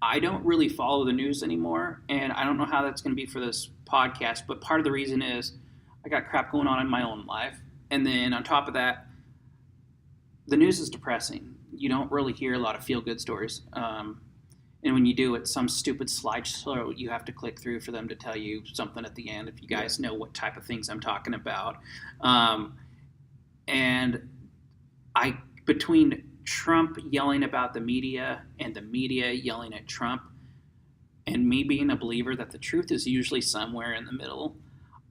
I don't really follow the news anymore, and I don't know how that's going to be for this podcast, but part of the reason is I got crap going on in my own life, and then on top of that, the news is depressing. You don't really hear a lot of feel-good stories, and when you do, it's some stupid slideshow you have to click through for them to tell you something at the end, if you guys know what type of things I'm talking about. And between Trump yelling about the media and the media yelling at Trump, and me being a believer that the truth is usually somewhere in the middle,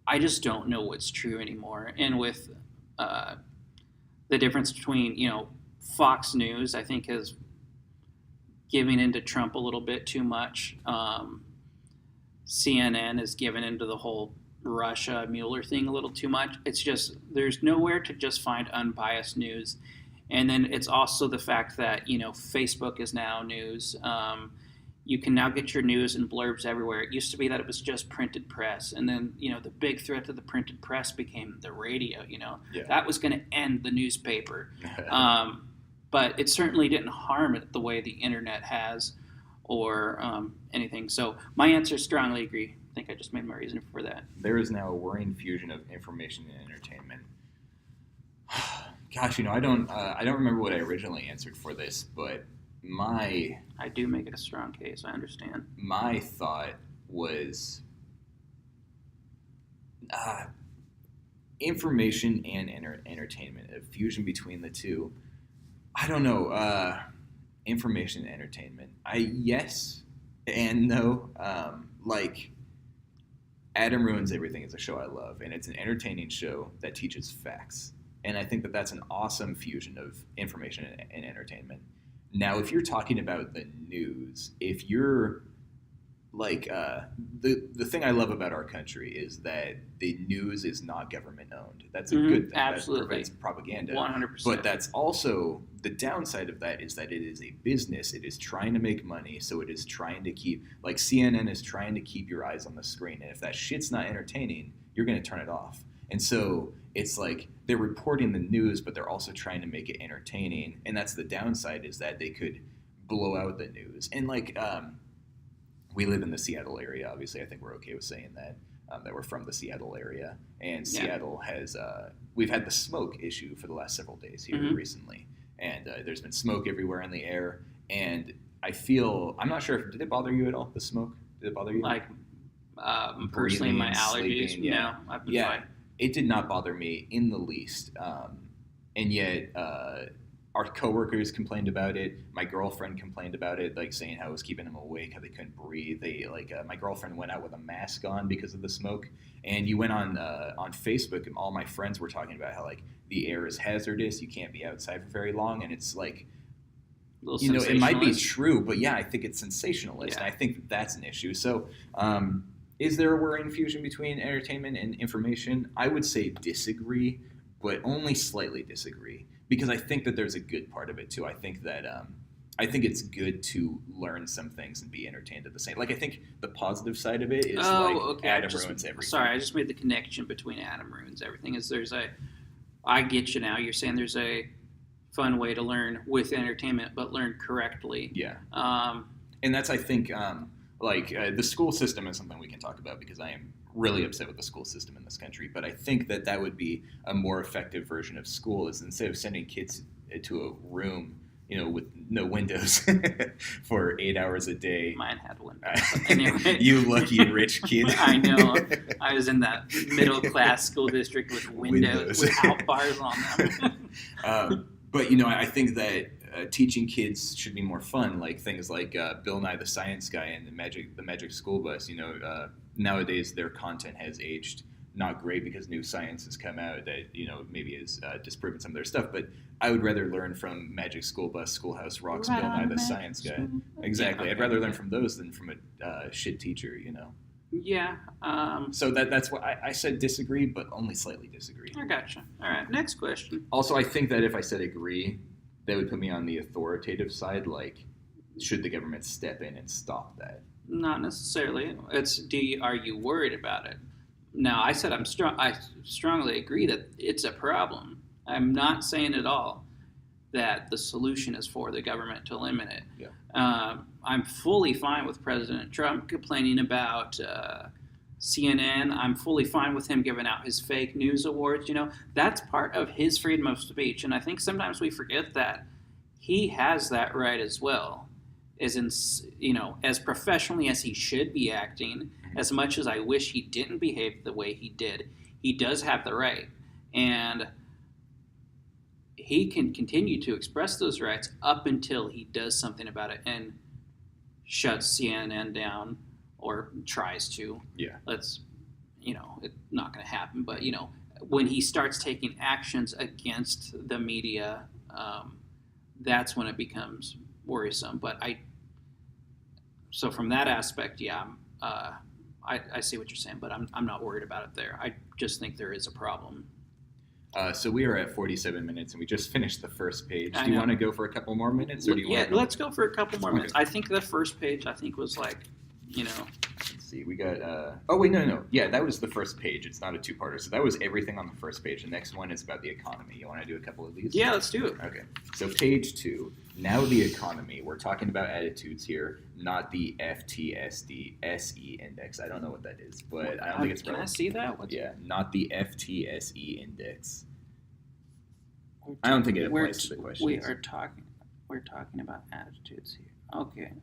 I just don't know what's true anymore. And with the difference between, Fox News, I think, is giving into Trump a little bit too much. CNN is giving into the whole Russia Mueller thing a little too much. It's just, there's nowhere to just find unbiased news. And then it's also the fact that, Facebook is now news. You can now get your news in blurbs everywhere. It used to be that it was just printed press. And then, the big threat to the printed press became the radio, That was going to end the newspaper. But it certainly didn't harm it the way the internet has, or anything. So my answer is strongly agree. I think I just made my reason for that. There is now a worrying fusion of information and entertainment. Gosh, I don't remember what I originally answered for this, but I do make it a strong case. I understand. My thought was information and entertainment, a fusion between the two. I don't know. Information and entertainment. Yes and no. Like, Adam Ruins Everything is a show I love, and it's an entertaining show that teaches facts. And I think that that's an awesome fusion of information and entertainment. Now, if you're talking about the news, if you're like, the thing I love about our country is that the news is not government owned. That's a good thing. Absolutely. That prevents propaganda. 100%. But that's also, the downside of that is that it is a business. It is trying to make money, so it is trying to keep, like CNN is trying to keep your eyes on the screen. And if that shit's not entertaining, you're going to turn it off. And so it's like they're reporting the news, but they're also trying to make it entertaining. And that's the downside, is that they could blow out the news. And like, we live in the Seattle area. Obviously, I think we're okay with saying that, that we're from the Seattle area. And Seattle has, we've had the smoke issue for the last several days here recently. And there's been smoke everywhere in the air. And I feel, I'm not sure if, did it bother you at all, the smoke? Did it bother you? Like personally, my Breathing and allergies. sleeping, yeah. No, I've been Yeah, fine. it did not bother me in the least. And yet, our coworkers complained about it. My girlfriend complained about it, like saying how it was keeping them awake, how they couldn't breathe. They my girlfriend went out with a mask on because of the smoke. And you went on Facebook, and all my friends were talking about how like the air is hazardous. You can't be outside for very long, and it's like, you know, it might be true, but yeah, I think it's sensationalist. Yeah. And I think that's an issue. So, is there a worrying fusion between entertainment and information? I would say disagree, but only slightly disagree, because I think that there's a good part of it too. I think that I think it's good to learn some things and be entertained at the same. Like, I think the positive side of it is Adam ruins everything. Sorry, I just made the connection between Adam ruins everything. I get you now. You're saying there's a fun way to learn with entertainment, but learn correctly. Yeah. And that's, I think, the school system is something we can talk about, because I am really upset with the school system in this country. But I think that would be a more effective version of school, is instead of sending kids to a room, you know, with no windows for 8 hours a day. Mine had windows. Anyway. You lucky rich kid. I know. I was in that middle class school district with windows without bars on them. But, you know, I think that teaching kids should be more fun, like things like Bill Nye the Science Guy and the Magic School Bus. You know, nowadays their content has aged not great because new science has come out that, you know, maybe has disproven some of their stuff. But I would rather learn from Magic School Bus, Schoolhouse Rocks, Bill Nye the Science Guy. Exactly. I'd rather learn from those than from a shit teacher, you know. Yeah. So that's what I said disagree, but only slightly disagree. I gotcha. All right. Next question. Also, I think that if I said agree, that would put me on the authoritative side. Like, should the government step in and stop that? Not necessarily. Are you worried about it? Now, I said I strongly agree that it's a problem. I'm not saying at all that the solution is for the government to limit it. Yeah. I'm fully fine with President Trump complaining about CNN. I'm fully fine with him giving out his fake news awards. You know, that's part of his freedom of speech. And I think sometimes we forget that he has that right as well. As professionally as he should be acting, as much as I wish he didn't behave the way he did, he does have the right. And he can continue to express those rights up until he does something about it and shuts CNN down or tries to. Yeah. It's not going to happen. But, when he starts taking actions against the media, that's when it becomes worrisome. But so from that aspect, yeah, I see what you're saying, but I'm not worried about it there. I just think there is a problem. So we are at 47 minutes, and we just finished the first page. Do you want to go for a couple more minutes, or do you want to let's go for a couple more minutes. I think the first page, was like, Let's see. We got. Oh wait, no. Yeah, that was the first page. It's not a two-parter. So that was everything on the first page. The next one is about the economy. You want to do a couple of these? Yeah, let's do it. Okay. So page 2. Now the economy. We're talking about attitudes here, not the FTSE index. I don't know what that is, but I don't think it's Can relevant. I see that? Not the FTSE index. I don't think it applies to the question. We're talking about attitudes here. Okay.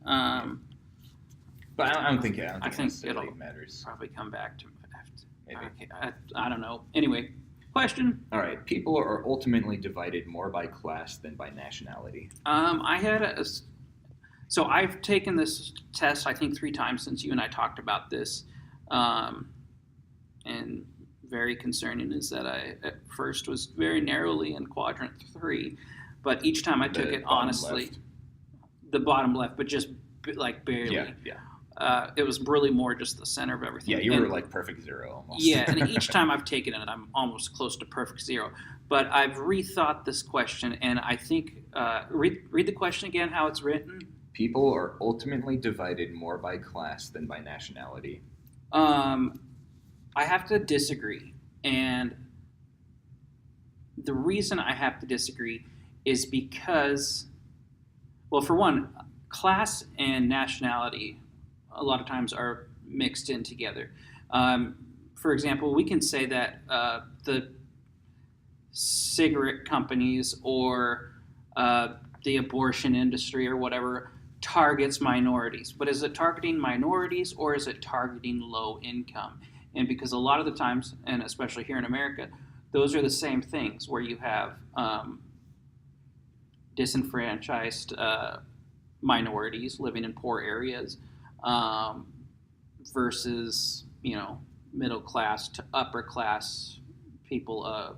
But I don't think I think necessarily it'll matters. probably come back to Maybe. Okay, I don't know. Anyway, question. All right. People are ultimately divided more by class than by nationality. I had so I've taken this test, I think 3 times since you and I talked about this. And very concerning is that I at first was very narrowly in quadrant 3, but each time I took it honestly, left. The bottom left, but just like barely. Yeah. It was really more just the center of everything. Yeah, you were like perfect 0 almost. Yeah, and each time I've taken it, I'm almost close to perfect 0. But I've rethought this question, and I think read the question again, how it's written. People are ultimately divided more by class than by nationality. I have to disagree, and the reason I have to disagree is because, well, for one, class and nationality a lot of times are mixed in together. For example, we can say that the cigarette companies or the abortion industry or whatever targets minorities. But is it targeting minorities or is it targeting low income? And because a lot of the times, and especially here in America, those are the same things where you have disenfranchised minorities living in poor areas versus, middle class to upper class people of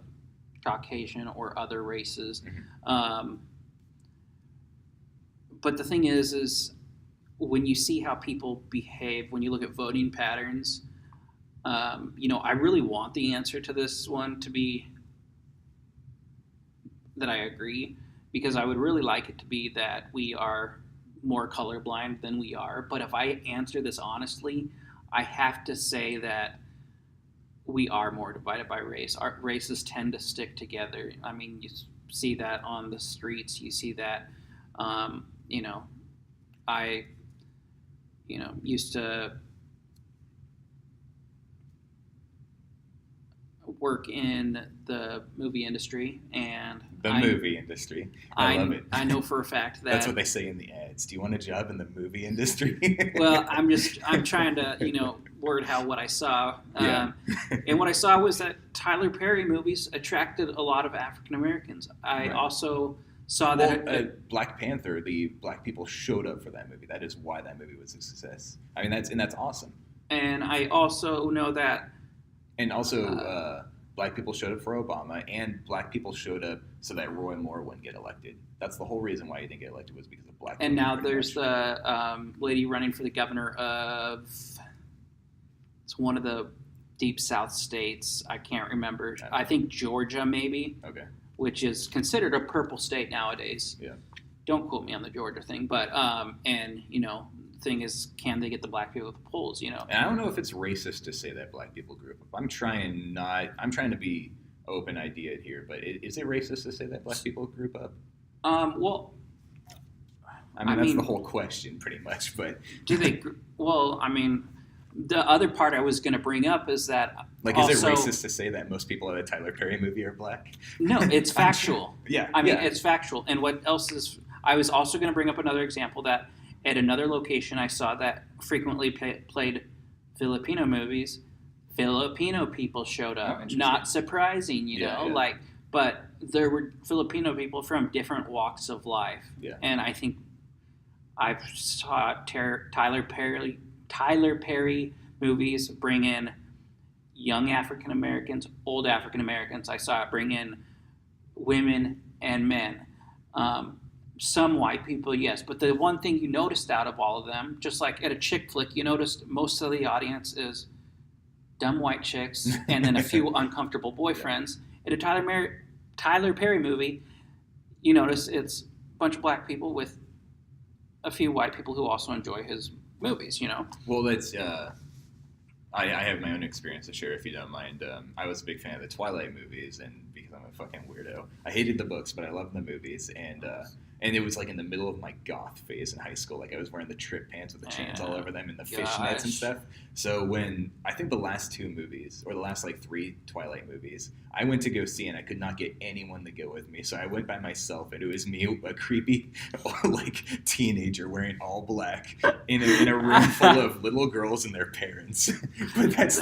Caucasian or other races. But the thing is when you see how people behave, when you look at voting patterns, I really want the answer to this one to be that I agree, because I would really like it to be that we are more colorblind than we are. But if I answer this honestly, I have to say that we are more divided by race. Our races tend to stick together. I mean, you see that on the streets. You see that, I, used to work in the movie industry, and movie industry. I love it. I know for a fact that that's what they say in the ads. Do you want a job in the movie industry? Well, I'm trying to, word how what I saw. And what I saw was that Tyler Perry movies attracted a lot of African Americans. I also saw that Black Panther, the black people showed up for that movie. That is why that movie was a success. I mean, that's awesome. And I also know that. And also, black people showed up for Obama, and black people showed up so that Roy Moore wouldn't get elected. That's the whole reason why he didn't get elected, was because of black people. And now there's the lady running for the governor of, it's one of the deep south states. I can't remember. I think Georgia, maybe. Okay. Which is considered a purple state nowadays. Yeah. Don't quote me on the Georgia thing, but thing is, can they get the black people at the polls? And I don't know if it's racist to say that black people grew up. I'm trying to be open-ideaed here, but is it racist to say that black people grew up? Well, I mean, that's the whole question, pretty much. But do they? Well, I mean, the other part I was going to bring up is that is it racist to say that most people in a Tyler Perry movie are black? No, it's factual. Yeah, it's factual. And what else is? I was also going to bring up another example that at another location I saw that frequently played Filipino movies. Filipino people showed up. Not surprising, but there were Filipino people from different walks of life. Yeah. And I think I saw Tyler Perry movies bring in young African Americans, old African Americans. I saw it bring in women and men. Some white people, yes. But the one thing you noticed out of all of them, just like at a chick flick, you noticed most of the audience is dumb white chicks and then a few uncomfortable boyfriends. At a Tyler Perry movie, you notice it's a bunch of black people with a few white people who also enjoy his movies, Well, that's I have my own experience to share, if you don't mind. I was a big fan of the Twilight movies, and because I'm a fucking weirdo, I hated the books, but I loved the movies, and it was like in the middle of my goth phase in high school. Like I was wearing the trip pants with the chains all over them and the fishnets and stuff. So when I think the last two movies, or the last like 3 Twilight movies, I went to go see, and I could not get anyone to go with me. So I went by myself, and it was me, a creepy like teenager wearing all black in a room full of little girls and their parents. But that's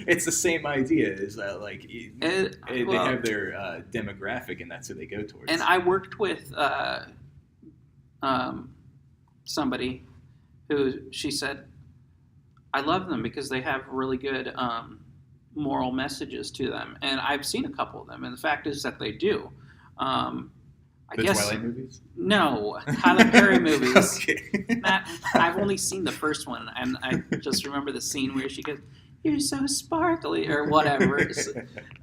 it's the same idea. Is that like they have their demographic, and that's who they go towards. And I worked with somebody who she said, I love them because they have really good moral messages to them. And I've seen a couple of them, and the fact is that they do. I guess Twilight movies? No, Tyler Perry movies. Okay. I've only seen the first one, and I just remember the scene where she goes, "You're so sparkly," or whatever.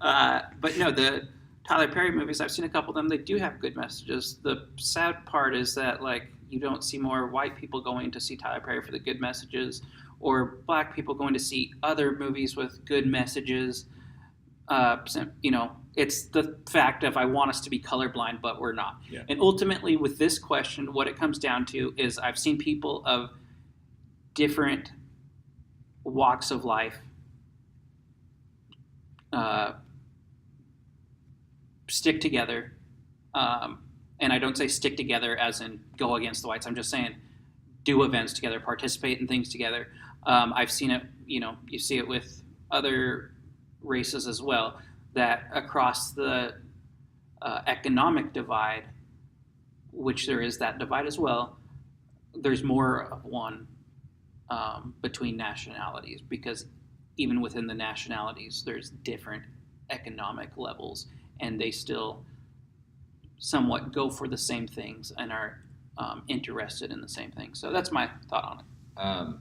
But no, the Tyler Perry movies, I've seen a couple of them. They do have good messages. The sad part is that you don't see more white people going to see Tyler Perry for the good messages, or black people going to see other movies with good messages. It's the fact of I want us to be colorblind, but we're not. Yeah. And ultimately, with this question, what it comes down to is I've seen people of different walks of life stick together. And I don't say stick together as in go against the whites. I'm just saying do events together, participate in things together. I've seen it, you see it with other races as well, that across the economic divide, which there is that divide as well, there's more of one between nationalities, because even within the nationalities, there's different economic levels, and they still somewhat go for the same things and are interested in the same things. So that's my thought on it.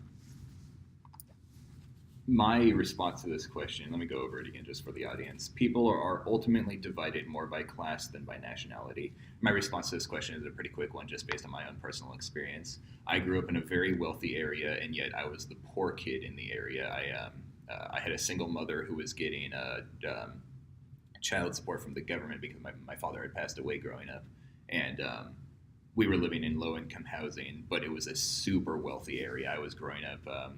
My response to this question, let me go over it again just for the audience. People are ultimately divided more by class than by nationality. My response to this question is a pretty quick one, just based on my own personal experience. I grew up in a very wealthy area, and yet I was the poor kid in the area. I had a single mother who was getting child support from the government because my father had passed away growing up. And we were living in low-income housing, but it was a super wealthy area. I was growing up.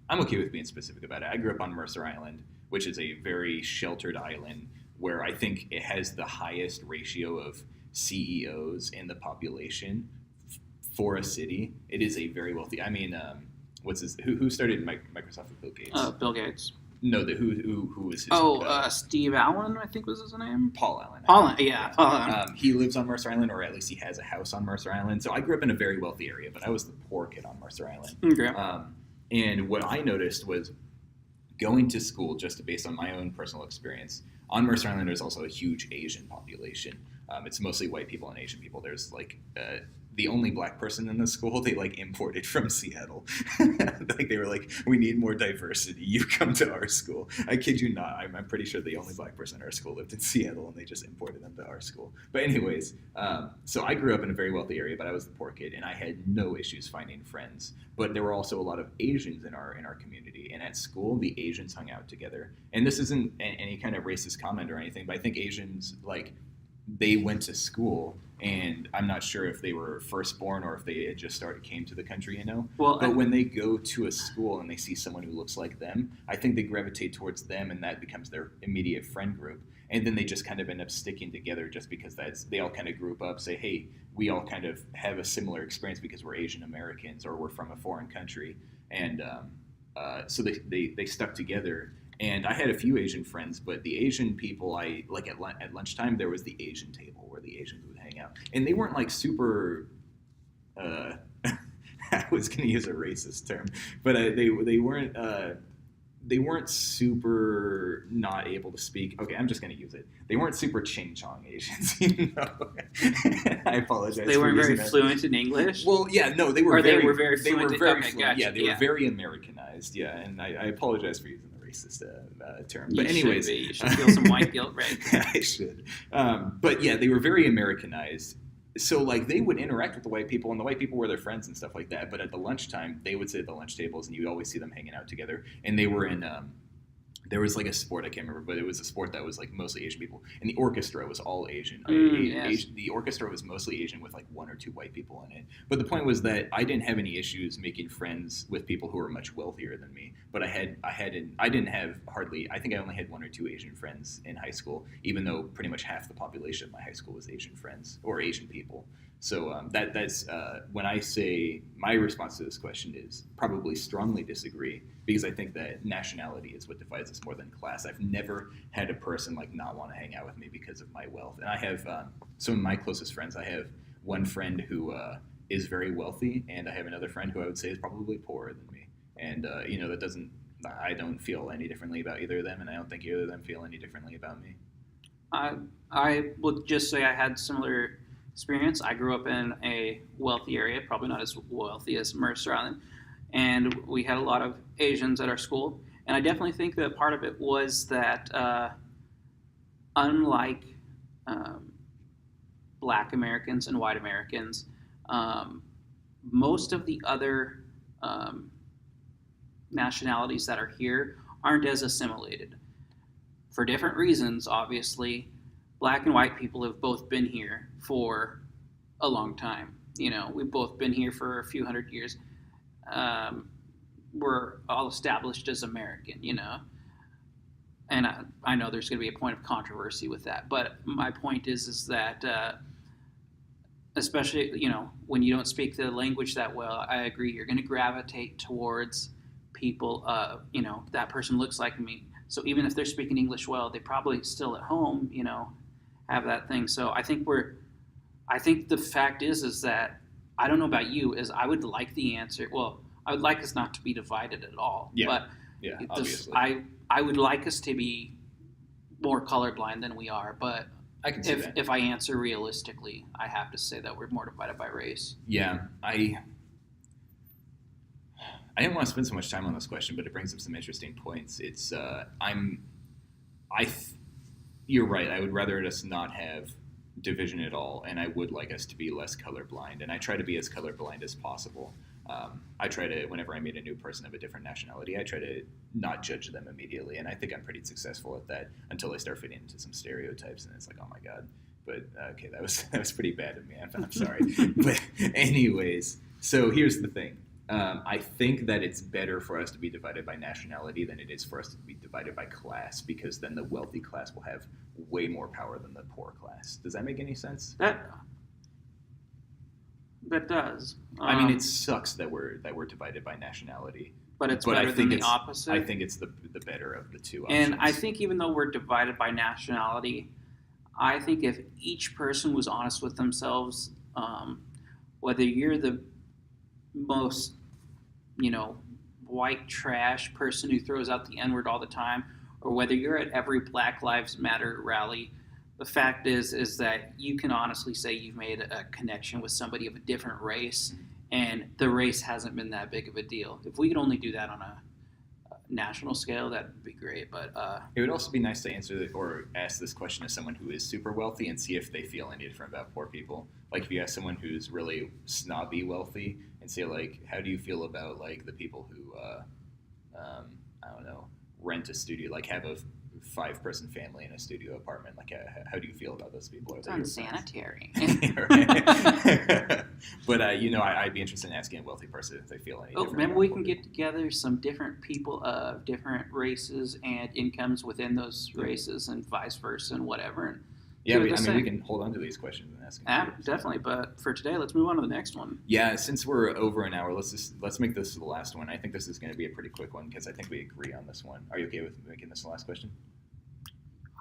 I'm okay with being specific about it. I grew up on Mercer Island, which is a very sheltered island where I think it has the highest ratio of CEOs in the population for a city. It is a very wealthy. I mean, who started Microsoft with Bill Gates? Bill Gates. No, who was his? Steve Allen, I think was his name. Paul Allen. Paul Allen. He lives on Mercer Island, or at least he has a house on Mercer Island. So I grew up in a very wealthy area, but I was the poor kid on Mercer Island. Okay. And what I noticed was going to school, just based on my own personal experience, on Mercer Island there's also a huge Asian population. It's mostly white people and Asian people. There's the only black person in the school they imported from Seattle. They were like, we need more diversity. You come to our school. I kid you not. I'm pretty sure the only black person in our school lived in Seattle, and they just imported them to our school. But anyways, so I grew up in a very wealthy area, but I was the poor kid, and I had no issues finding friends. But there were also a lot of Asians in our community, and at school, the Asians hung out together. And this isn't any kind of racist comment or anything, but I think Asians, they went to school, and I'm not sure if they were firstborn or if they had just came to the country, But when they go to a school and they see someone who looks like them, I think they gravitate towards them, and that becomes their immediate friend group. And then they just kind of end up sticking together just because they all kind of group up, say, hey, we all kind of have a similar experience because we're Asian Americans or we're from a foreign country. And so they stuck together. And I had a few Asian friends, but the Asian people, at lunchtime, there was the Asian table where the Asians would hang out. And they weren't super, I was going to use a racist term, but they weren't super not able to speak. Okay, I'm just going to use it. They weren't super ching-chong Asians, I apologize. They weren't very fluent in English? Well, yeah, no, they were or very they were very fluent. They were very okay, fluent. Gotcha. Yeah, they were very Americanized. Yeah, and I apologize for using the racist term. But anyways, you should feel some white guilt, right? I should. But yeah, they were very Americanized. So they would interact with the white people, and the white people were their friends and stuff like that. But at the lunchtime, they would sit at the lunch tables, and you would always see them hanging out together. And they were in there was a sport, I can't remember, but it was a sport that was mostly Asian people. And the orchestra was all Asian. Yes. The orchestra was mostly Asian with one or two white people in it. But the point was that I didn't have any issues making friends with people who were much wealthier than me. But I didn't have hardly, I think I only had one or two Asian friends in high school, even though pretty much half the population of my high school was Asian friends or Asian people. So that's when I say my response to this question is probably strongly disagree, because I think that nationality is what divides us more than class. I've never had a person not want to hang out with me because of my wealth. And I have some of my closest friends. I have one friend who is very wealthy, and I have another friend who I would say is probably poorer than me. And that doesn't. I don't feel any differently about either of them, and I don't think either of them feel any differently about me. I would just say I had similar experience. I grew up in a wealthy area, probably not as wealthy as Mercer Island, and we had a lot of Asians at our school. And I definitely think that part of it was that unlike Black Americans and white Americans, most of the other nationalities that are here aren't as assimilated. For different reasons, obviously. Black and white people have both been here for a long time. We've both been here for a few hundred years. We're all established as American, And I know there's going to be a point of controversy with that. But my point is that especially, when you don't speak the language that well, I agree. You're going to gravitate towards people, that person looks like me. So even if they're speaking English well, they probably still at home, have that thing. So I think the fact is that I don't know about you, is I would like the answer. Well, I would like us not to be divided at all. Yeah. But Yeah, obviously. I would like us to be more colorblind than we are. But I can see that. if I answer realistically, I have to say that we're more divided by race. Yeah, I didn't want to spend so much time on this question, but it brings up some interesting points. It's you're right. I would rather us not have division at all, and I would like us to be less colorblind. And I try to be as colorblind as possible. I try to, whenever I meet a new person of a different nationality, I try to not judge them immediately, and I think I'm pretty successful at that until I start fitting into some stereotypes, and it's like, oh my god. But okay, that was pretty bad of me. I'm sorry. But anyways, so here's the thing. I think that it's better for us to be divided by nationality than it is for us to be divided by class, because then the wealthy class will have way more power than the poor class. Does that make any sense? That does. I mean, it sucks that we're divided by nationality. But it's better than the opposite. I think it's the better of the two options. And options. I think even though we're divided by nationality, I think if each person was honest with themselves, whether you're the most, white trash person who throws out the N-word all the time, or whether you're at every Black Lives Matter rally, the fact is that you can honestly say you've made a connection with somebody of a different race, and the race hasn't been that big of a deal. If we could only do that on a national scale, that would be great. But it would also be nice to answer or ask this question to someone who is super wealthy and see if they feel any different about poor people. Like if you ask someone who's really snobby wealthy and say, like, how do you feel about like the people who I don't know, rent a studio, like have a 5-person family in a studio apartment, like how do you feel about those people? It's unsanitary. But I'd be interested in asking a wealthy person if they feel any different. Maybe we can get together some different people of different races and incomes within those races, and vice versa, and whatever. And yeah, we can hold on to these questions and ask them. Definitely. But for today, let's move on to the next one. Yeah, since we're over an hour, let's make this the last one. I think this is going to be a pretty quick one because I think we agree on this one. Are you okay with making this the last question?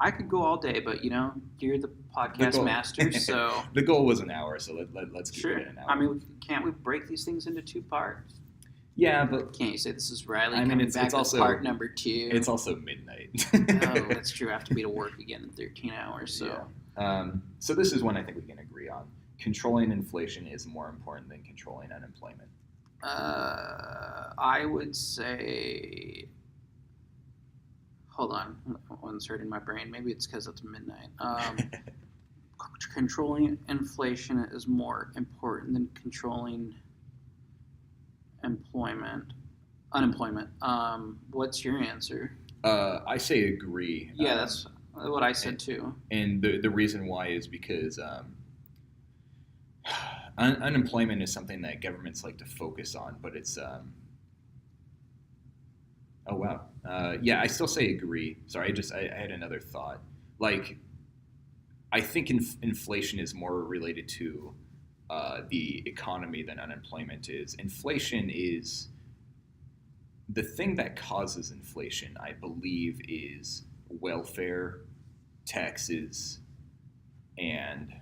I could go all day, but you're the podcast master, so the goal was an hour, so let's keep it an hour. I mean, can't we break these things into 2 parts? Yeah, but can't you say this is Riley? I mean, it's also part number 2. It's also midnight. Oh, that's true. I have to be to work again in 13 hours. So, so this is one I think we can agree on. Controlling inflation is more important than controlling unemployment. I would say. Hold on, one's hurting my brain. Maybe it's because it's midnight. Controlling inflation is more important than controlling unemployment. What's your answer? I say agree. Yeah, that's what I said too. And the reason why is because unemployment is something that governments like to focus on, but it's oh wow. Yeah, I still say agree. Sorry, I had another thought. Like, I think inflation is more related to the economy than unemployment is. Inflation is the thing that causes inflation, I believe, is welfare, taxes, and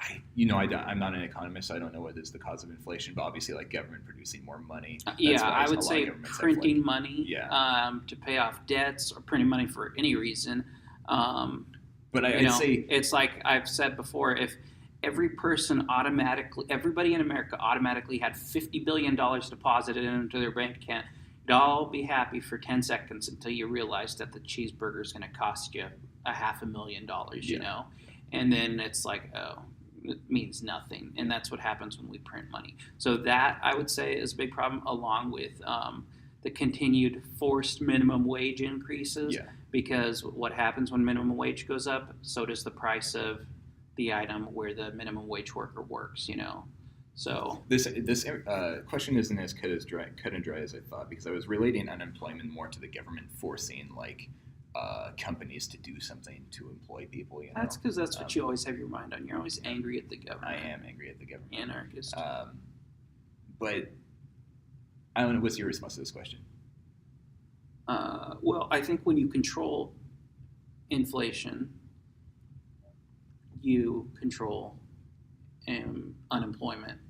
I'm not an economist, so I don't know what is the cause of inflation, but obviously, like government producing more money. I would say printing money to pay off debts, or printing money for any reason. But I'd say it's like I've said before: if everybody in America automatically had $50 billion deposited into their bank account, you'd all be happy for 10 seconds until you realize that the cheeseburger is going to cost you $500,000, and then it's like, oh, it means nothing. And that's what happens when we print money. So that, I would say, is a big problem, along with the continued forced minimum wage increases. Yeah. Because what happens when minimum wage goes up, so does the price of the item where the minimum wage worker works, So this question isn't as cut and dry as I thought, because I was relating unemployment more to the government forcing like companies to do something to employ people. That's because that's what you always have your mind on. You're always angry at the government. I am angry at the government. Anarchist. But I don't know. What's your response to this question? Well, I think when you control inflation, you control unemployment.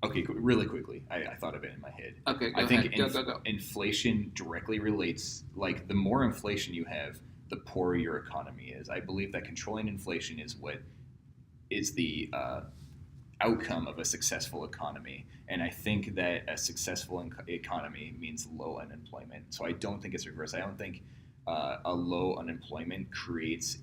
Okay, really quickly, I thought of it in my head. Okay, I think go. Inflation directly relates, like the more inflation you have, the poorer your economy is. I believe that controlling inflation is what is the outcome of a successful economy. And I think that a successful economy means low unemployment. So I don't think it's reverse. I don't think a low unemployment creates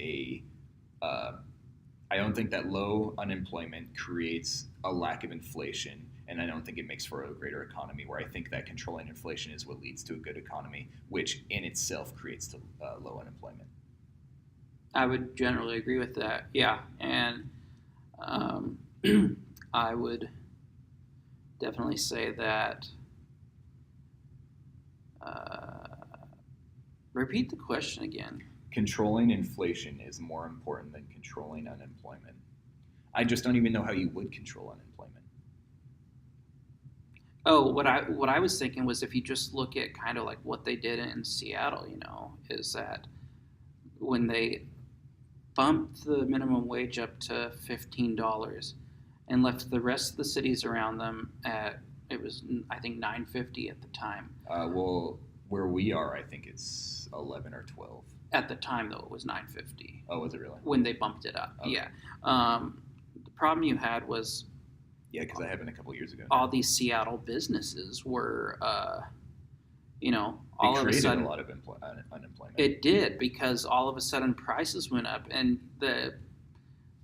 I don't think that low unemployment creates a lack of inflation, and I don't think it makes for a greater economy, where I think that controlling inflation is what leads to a good economy, which in itself creates low unemployment. I would generally agree with that, yeah. And I would definitely say that... repeat the question again. Controlling inflation is more important than controlling unemployment. I just don't even know how you would control unemployment. Oh, what I was thinking was, if you just look at kind of like what they did in Seattle, is that when they bumped the minimum wage up to $15 and left the rest of the cities around them at, it was, I think, $9.50 at the time. Well, where we are, I think it's 11 or 12. At the time, though, it was $9.50. Oh, was it really? When they bumped it up, okay. Yeah. The problem you had was... Yeah, because that happened a couple years ago. All these Seattle businesses were, all of a sudden... It created a lot of unemployment. It did, because all of a sudden prices went up, and the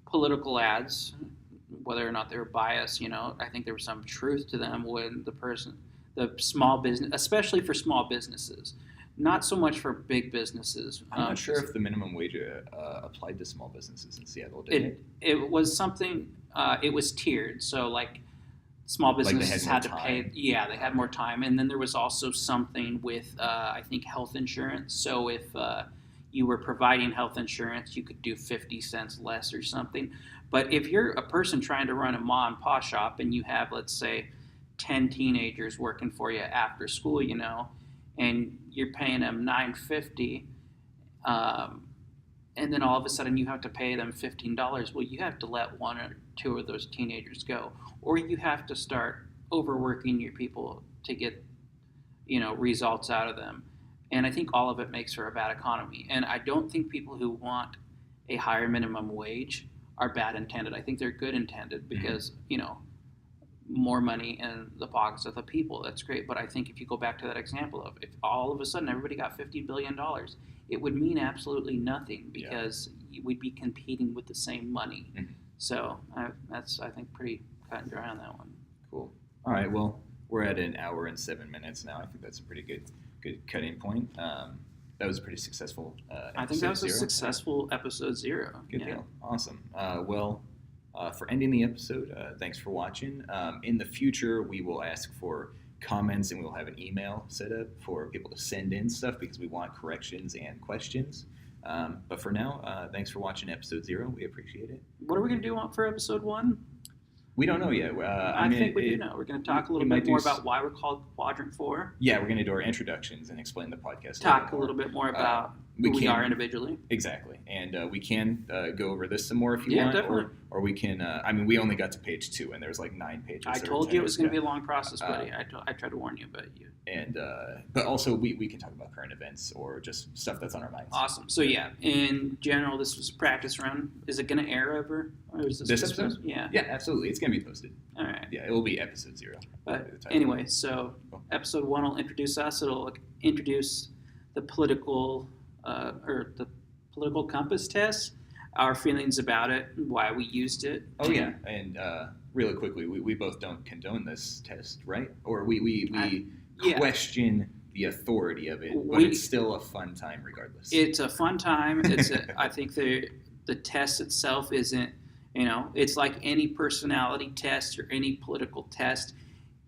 political ads, whether or not they were biased, I think there was some truth to them when the small business, especially for small businesses, not so much for big businesses. I'm not sure if the minimum wage applied to small businesses in Seattle, did it? It was something, it was tiered. So, like, small businesses had to pay. Yeah, they had more time. And then there was also something with, I think, health insurance. So if you were providing health insurance, you could do 50 cents less or something. But if you're a person trying to run a mom and pop shop and you have, let's say, 10 teenagers working for you after school, and you're paying them $9.50, and then all of a sudden you have to pay them $15. Well, you have to let one or two of those teenagers go, or you have to start overworking your people to get, results out of them. And I think all of it makes for a bad economy. And I don't think people who want a higher minimum wage are bad intended. I think they're good intended because, more money in the pockets of the people. That's great. But I think if you go back to that example of, if all of a sudden everybody got $50 billion, it would mean absolutely nothing, because we'd be competing with the same money. Mm-hmm. So that's, I think, pretty cut and dry on that one. Cool. All right. Well, we're at 1 hour and 7 minutes now. I think that's a pretty good cutting point. That was a pretty successful episode. I think that was a successful episode 0. Good deal. Awesome. For ending the episode, thanks for watching. In the future, we will ask for comments, and we'll have an email set up for people to send in stuff, because we want corrections and questions. But for now, thanks for watching episode 0. We appreciate it. What are we going to do for episode 1? We don't know yet. I think we do know. We're going to talk a little bit more about why we're called Quadrant 4. Yeah, we're going to do our introductions and explain the podcast. Talk a little bit more about who we are individually. Exactly. And we can go over this some more if you want. Definitely. Or we can, we only got to page 2, and there's like 9 pages. I told you it was going to be a long process, buddy. I tried to warn you, but you... And but also we can talk about current events or just stuff that's on our minds. Awesome. So yeah, in general, this was a practice run. Is it going to air ever? Or is this episode? Yeah. Yeah, absolutely. It's going to be posted. All right. Yeah, it will be episode 0. But anyway, so episode 1 will introduce us. It'll introduce the political compass test, our feelings about it, why we used it. Oh yeah, and really quickly, we both don't condone this test, right? Or we question the authority of it, but it's still a fun time regardless. It's a fun time. I think the test itself isn't, it's like any personality test or any political test.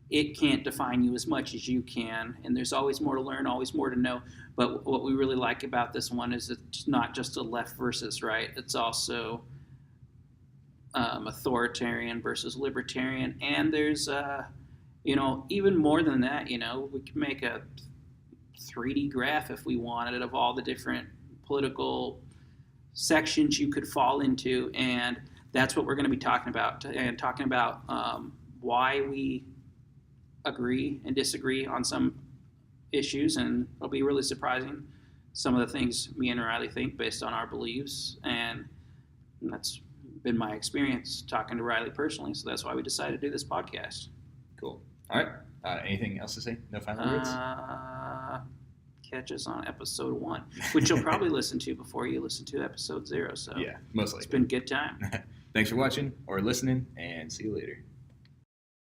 it can't define you as much as you can, and there's always more to learn, always more to know. But what we really like about this one is it's not just a left versus right. It's also authoritarian versus libertarian, and there's even more than that. We can make a 3D graph if we wanted of all the different political sections you could fall into, and that's what we're going to be talking about, and talking about why we agree and disagree on some issues, and it'll be really surprising some of the things me and Riley think based on our beliefs, and that's been my experience talking to Riley personally, so that's why we decided to do this podcast. Cool. All right. Anything else to say? No final words? Catch us on episode 1, which you'll probably listen to before you listen to episode 0. So yeah, most likely. It's been a good time. Thanks for watching or listening, and see you later.